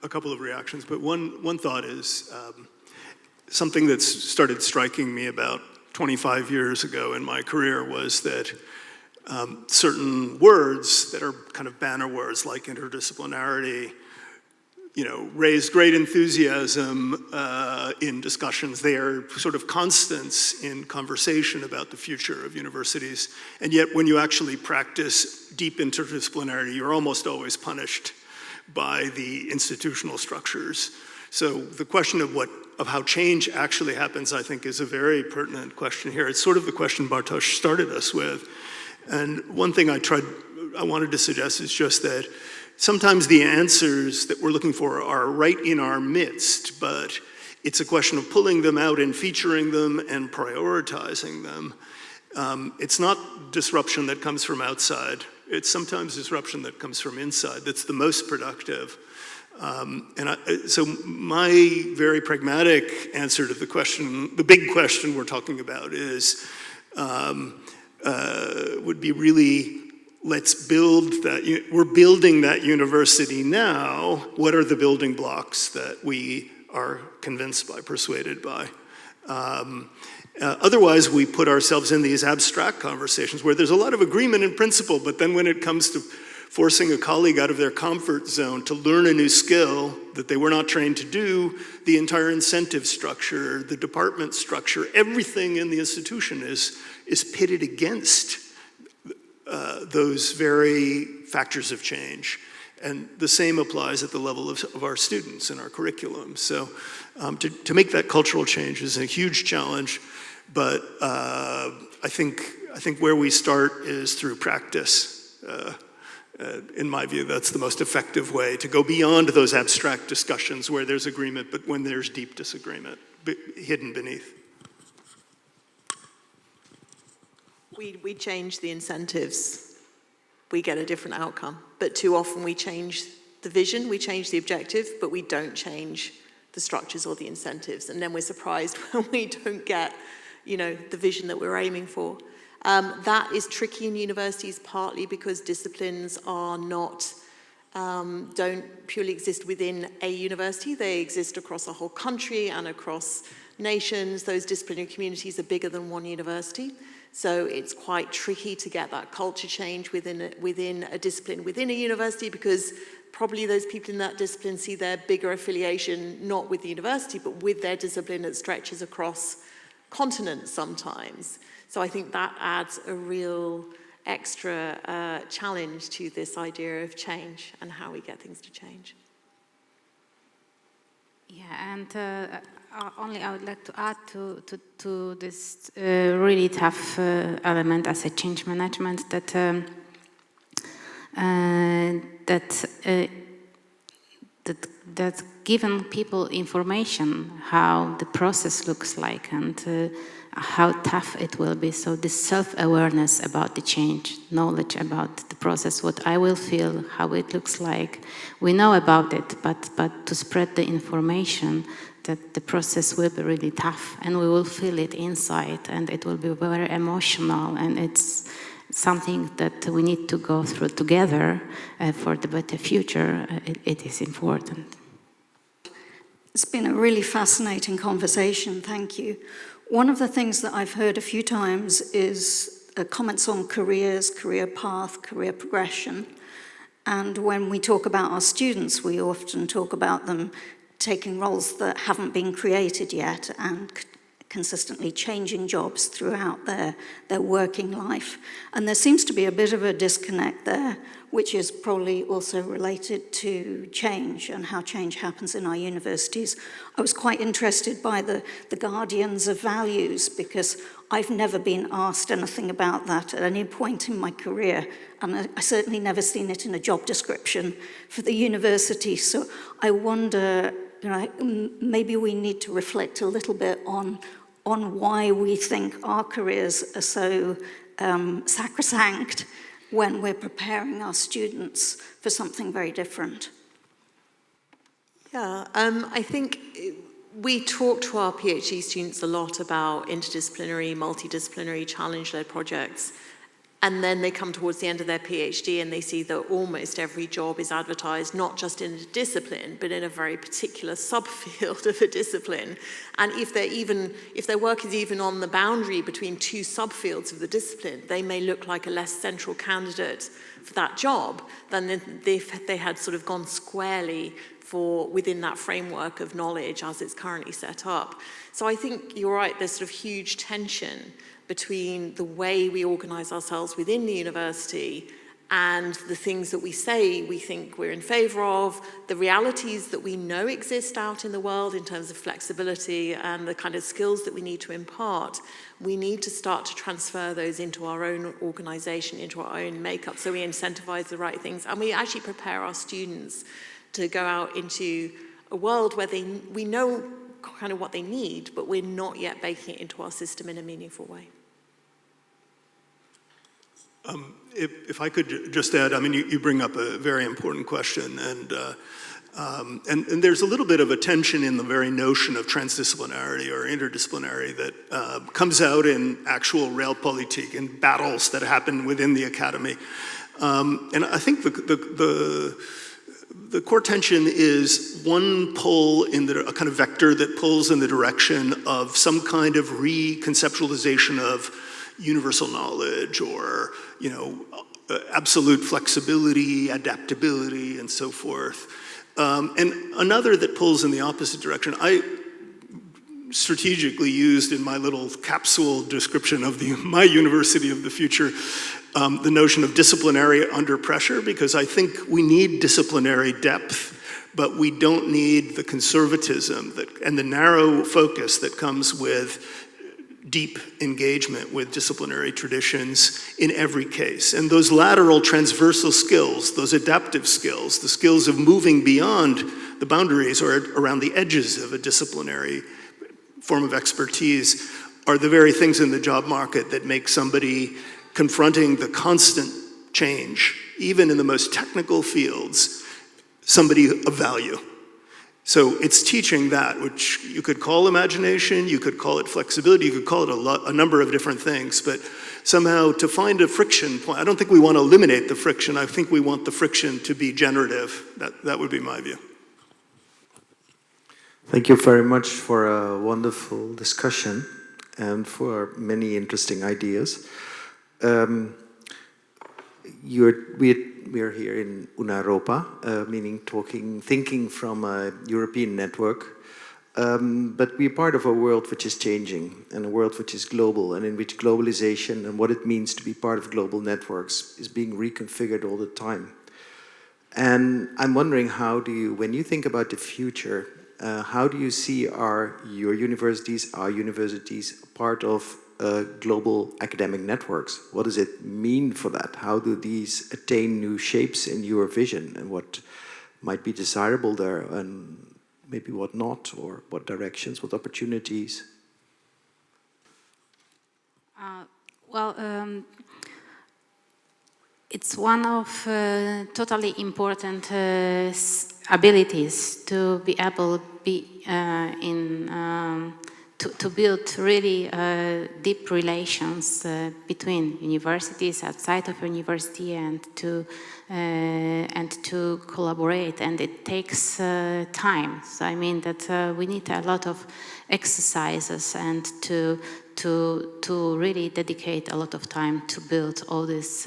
a couple of reactions, but one thought is something that's started striking me about 25 years ago in my career was that certain words that are kind of banner words like interdisciplinarity, raised great enthusiasm in discussions. They are sort of constants in conversation about the future of universities. And yet when you actually practice deep interdisciplinarity, you're almost always punished by the institutional structures. So the question of how change actually happens, I think, is a very pertinent question here. It's sort of the question Bartosz started us with. And one thing I wanted to suggest is just that sometimes the answers that we're looking for are right in our midst, but it's a question of pulling them out and featuring them and prioritizing them. It's not disruption that comes from outside. It's sometimes disruption that comes from inside that's the most productive. So my very pragmatic answer to the question, the big question we're talking about is, would be really, let's build that, we're building that university now. What are the building blocks that we are convinced by, persuaded by? Otherwise, we put ourselves in these abstract conversations where there's a lot of agreement in principle, but then when it comes to forcing a colleague out of their comfort zone to learn a new skill that they were not trained to do, the entire incentive structure, the department structure, everything in the institution is pitted against those very factors of change. And the same applies at the level of our students and our curriculum. So to make that cultural change is a huge challenge, but I think where we start is through practice. In my view, that's the most effective way to go beyond those abstract discussions where there's agreement, but when there's deep disagreement. hidden beneath. We change the incentives, we get a different outcome. But too often we change the vision, we change the objective, but we don't change the structures or the incentives. And then we're surprised when we don't get, the vision that we're aiming for. That is tricky in universities, partly because disciplines are not, don't purely exist within a university. They exist across a whole country and across nations. Those disciplinary communities are bigger than one university. So it's quite tricky to get that culture change within a discipline, within a university, because probably those people in that discipline see their bigger affiliation not with the university, but with their discipline that stretches across continents sometimes. So I think that adds a real extra challenge to this idea of change and how we get things to change. Yeah, and only I would like to add to this really tough element as a change management that that given people information how the process looks like and how tough it will be. So this self-awareness about the change, knowledge about the process, what I will feel, how it looks like. We know about it, but to spread the information that the process will be really tough and we will feel it inside and it will be very emotional, and it's something that we need to go through together for the better future. It is important. It's been a really fascinating conversation, thank you. One of the things that I've heard a few times is comments on careers, career path, career progression. And when we talk about our students, we often talk about them taking roles that haven't been created yet and consistently changing jobs throughout their working life. And there seems to be a bit of a disconnect there, which is probably also related to change and how change happens in our universities. I was quite interested by the guardians of values, because I've never been asked anything about that at any point in my career, and I certainly never seen it in a job description for the university. So I wonder, maybe we need to reflect a little bit on why we think our careers are so sacrosanct when we're preparing our students for something very different. Yeah, I think we talk to our PhD students a lot about interdisciplinary, multidisciplinary, challenge-led projects. And then they come towards the end of their PhD and they see that almost every job is advertised, not just in a discipline, but in a very particular subfield of a discipline. And if their work is even on the boundary between two subfields of the discipline, they may look like a less central candidate for that job than if they had sort of gone squarely within that framework of knowledge as it's currently set up. So I think you're right, there's sort of huge tension between the way we organize ourselves within the university and the things that we say we think we're in favor of, the realities that we know exist out in the world in terms of flexibility and the kind of skills that we need to impart. We need to start to transfer those into our own organization, into our own makeup, so we incentivize the right things and we actually prepare our students to go out into a world where we know kind of what they need, but we're not yet baking it into our system in a meaningful way. If I could just add, I mean, you bring up a very important question, and there's a little bit of a tension in the very notion of transdisciplinarity or interdisciplinary that comes out in actual realpolitik and battles that happen within the academy. And I think the core tension is one pull in a kind of vector that pulls in the direction of some kind of reconceptualization of universal knowledge or, absolute flexibility, adaptability, and so forth. And another that pulls in the opposite direction. I strategically used in my little capsule description of my university of the future the notion of disciplinary under pressure, because I think we need disciplinary depth, but we don't need the conservatism and the narrow focus that comes with deep engagement with disciplinary traditions in every case. And those lateral transversal skills, those adaptive skills, the skills of moving beyond the boundaries or around the edges of a disciplinary form of expertise are the very things in the job market that make somebody confronting the constant change, even in the most technical fields, somebody of value. So it's teaching that, which you could call imagination, you could call it flexibility, you could call it a number of different things, but somehow to find a friction point, I don't think we want to eliminate the friction, I think we want the friction to be generative. That would be my view. Thank you very much for a wonderful discussion and for many interesting ideas. We are here in Una Europa, meaning thinking from a European network, but we're part of a world which is changing, and a world which is global, and in which globalization and what it means to be part of global networks is being reconfigured all the time. And I'm wondering, when you think about the future, how do you see our universities part of global academic networks? What does it mean for that? How do these attain new shapes in your vision, and what might be desirable there and maybe what not, or what directions, what opportunities? It's one of totally important abilities to be able to build really deep relations between universities, outside of university, and to collaborate. And it takes time. So I mean that we need a lot of exercises and to really dedicate a lot of time to build all these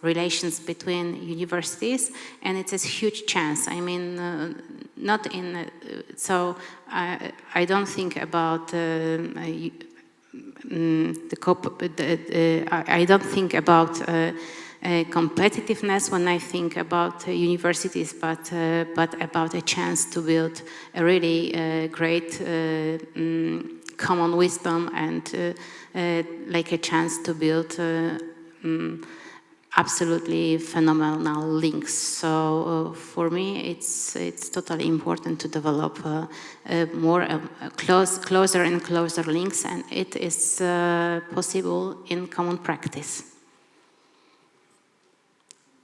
relations between universities, and it's a huge chance. I mean, I don't think about I don't think about competitiveness when I think about universities, but about a chance to build a really great common wisdom and like a chance to build absolutely phenomenal links. So for me, it's totally important to develop closer and closer links, and it is possible in common practice.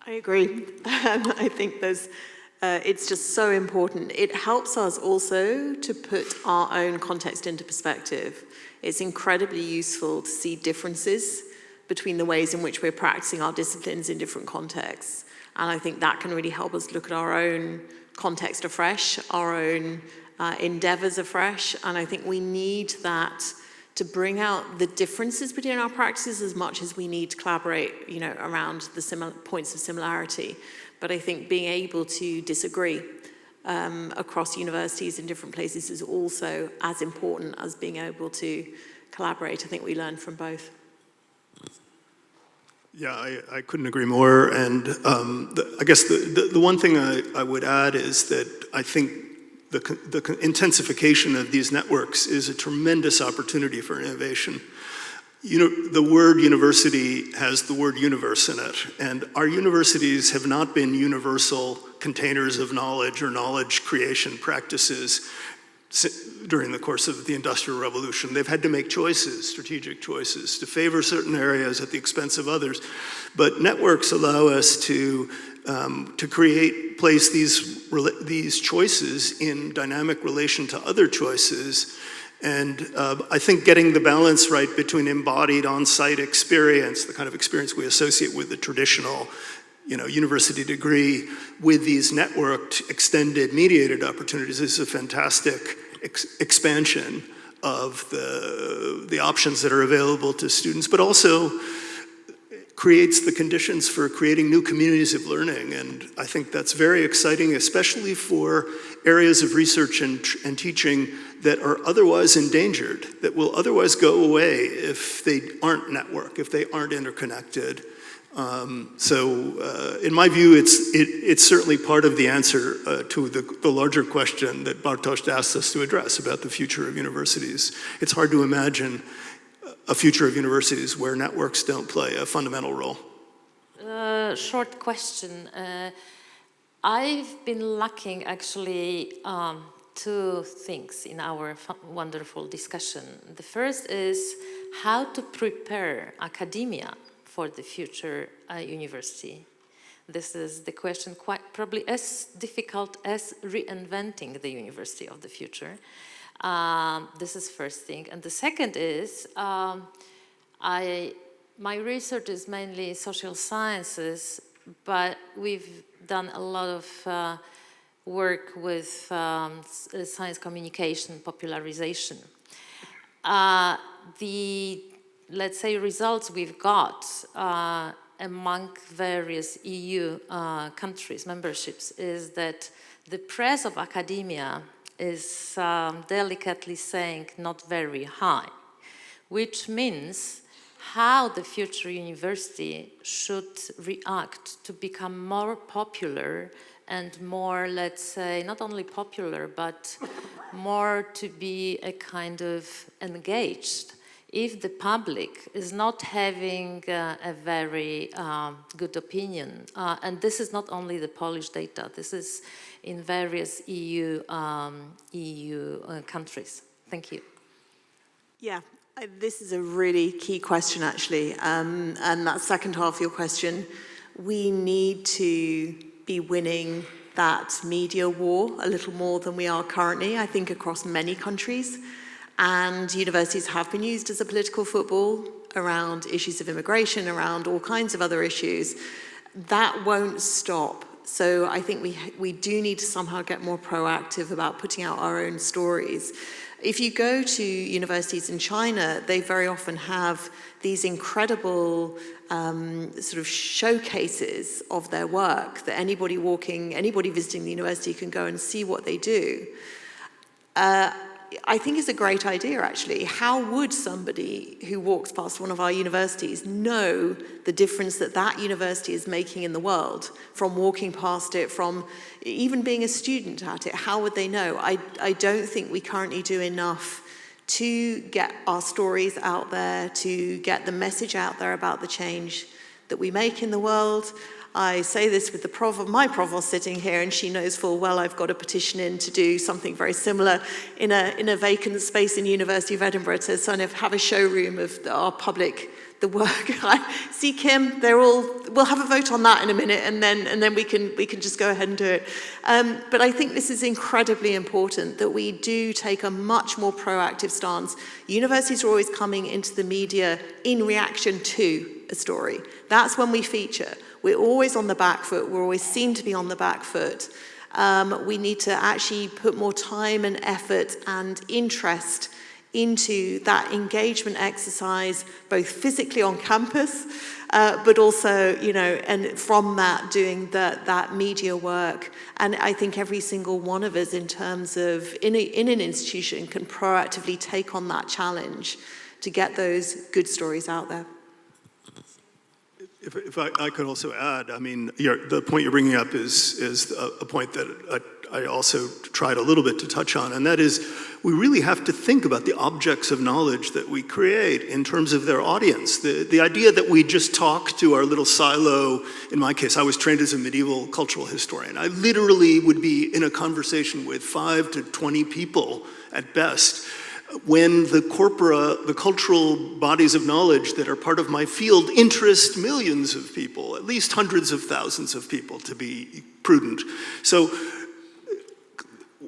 I agree. I think it's just so important. It helps us also to put our own context into perspective. It's incredibly useful to see differences between the ways in which we're practicing our disciplines in different contexts. And I think that can really help us look at our own context afresh, our own endeavors afresh. And I think we need that to bring out the differences between our practices as much as we need to collaborate, around the points of similarity. But I think being able to disagree across universities in different places is also as important as being able to collaborate. I think we learn from both. Yeah, I couldn't agree more. And I guess the one thing I would add is that I think the intensification of these networks is a tremendous opportunity for innovation. The word university has the word universe in it, and our universities have not been universal containers of knowledge or knowledge creation practices during the course of the Industrial Revolution. They've had to make choices, strategic choices, to favor certain areas at the expense of others. But networks allow us to place these choices in dynamic relation to other choices. And I think getting the balance right between embodied on-site experience, the kind of experience we associate with the traditional university degree, with these networked, extended, mediated opportunities is a fantastic expansion of the options that are available to students, but also creates the conditions for creating new communities of learning. And I think that's very exciting, especially for areas of research and teaching that are otherwise endangered, that will otherwise go away if they aren't networked, if they aren't interconnected. In my view, it's certainly part of the answer to the larger question that Bartosz asked us to address about the future of universities. It's hard to imagine a future of universities where networks don't play a fundamental role. Short question. I've been looking actually two things in our wonderful discussion. The first is how to prepare academia for the future university. This is the question quite probably as difficult as reinventing the university of the future. This is first thing. And the second is, my research is mainly social sciences, but we've done a lot of work with science communication, popularization. The, let's say, results we've got among various EU countries, memberships, is that the press of academia is, delicately saying, not very high, which means how the future university should react to become more popular and more, let's say, not only popular, but more to be a kind of engaged if the public is not having a very good opinion. And this is not only the Polish data, this is in various EU countries. Thank you. Yeah, this is a really key question, actually. And that second half of your question, we need to be winning that media war a little more than we are currently, I think, across many countries. And universities have been used as a political football around issues of immigration, around all kinds of other issues. That won't stop. So I think we do need to somehow get more proactive about putting out our own stories. If you go to universities in China, they very often have these incredible sort of showcases of their work that anybody visiting the university can go and see what they do. I think it's a great idea, actually. How would somebody who walks past one of our universities know the difference that that university is making in the world from walking past it, from even being a student at it? How would they know? I don't think we currently do enough to get our stories out there, to get the message out there about the change that we make in the world. I say this with my provost sitting here, and she knows full well I've got a petition in to do something very similar in a vacant space in the University of Edinburgh to sort of have a showroom of our public, the work. I see Kim, we'll have a vote on that in a minute, and then we can just go ahead and do it. But I think this is incredibly important that we do take a much more proactive stance. Universities are always coming into the media in reaction to a story. That's when we feature. We're always on the back foot. We always seem to be on the back foot. We need to actually put more time and effort and interest into that engagement exercise, both physically on campus, but also, and from that, doing that media work. And I think every single one of us, in terms of in an institution, can proactively take on that challenge to get those good stories out there. If I could also add, I mean, the point you're bringing up is a point that I also tried a little bit to touch on, and that is we really have to think about the objects of knowledge that we create in terms of their audience. The idea that we just talk to our little silo, in my case, I was trained as a medieval cultural historian. I literally would be in a conversation with 5 to 20 people at best, when the cultural bodies of knowledge that are part of my field interest millions of people, at least hundreds of thousands of people, to be prudent. So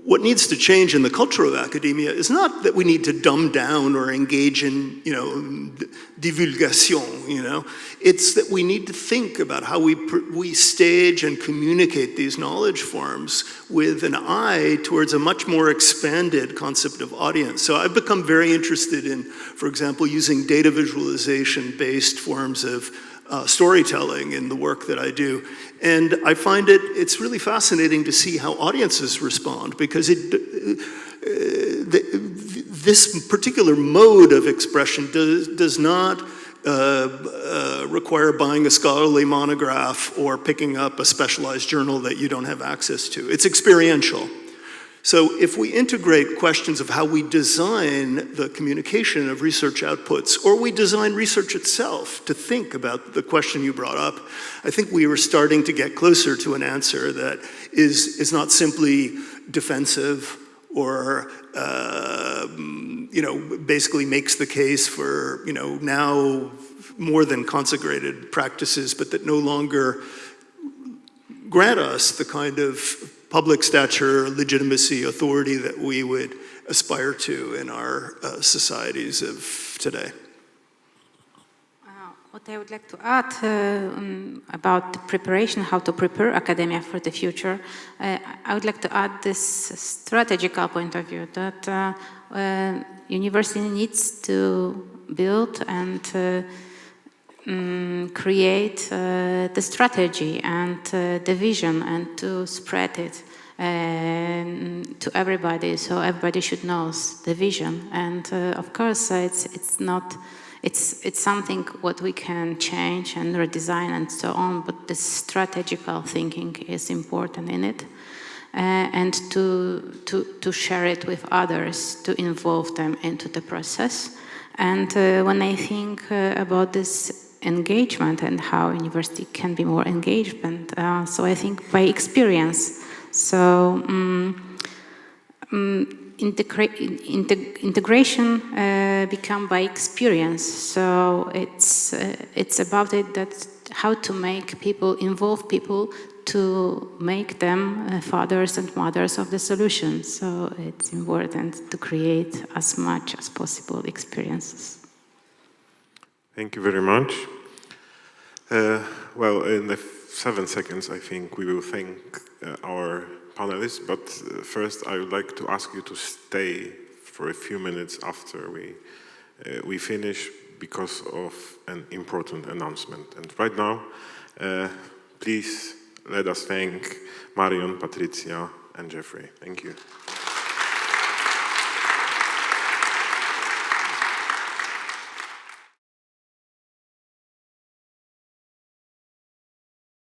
what needs to change in the culture of academia is not that we need to dumb down or engage in, divulgation, It's that we need to think about how we stage and communicate these knowledge forms with an eye towards a much more expanded concept of audience. So I've become very interested in, for example, using data visualization-based forms of storytelling in the work that I do. And I find it's really fascinating to see how audiences respond, because this particular mode of expression does not require buying a scholarly monograph or picking up a specialized journal that you don't have access to. It's experiential. So if we integrate questions of how we design the communication of research outputs, or we design research itself to think about the question you brought up, I think we are starting to get closer to an answer that is not simply defensive or basically makes the case for now more than consecrated practices, but that no longer grant us the kind of public stature, legitimacy, authority that we would aspire to in our societies of today. What I would like to add about the preparation, how to prepare academia for the future, I would like to add this strategical point of view that university needs to build and create the strategy and the vision and to spread it to everybody, so everybody should know the vision. And of course, it's something what we can change and redesign and so on, but the strategical thinking is important in it, and to share it with others, to involve them into the process. And when I think about this engagement and how university can be more engagement, so I think by experience. So integration become by experience. So it's about it, that how to make people, involve people to make them fathers and mothers of the solution. So it's important to create as much as possible experiences. Thank you very much. Well, in the 7 seconds, I think we will thank our panelists, but first I would like to ask you to stay for a few minutes after we finish because of an important announcement. And right now, please let us thank Marion, Patrycja, and Jeffrey. Thank you.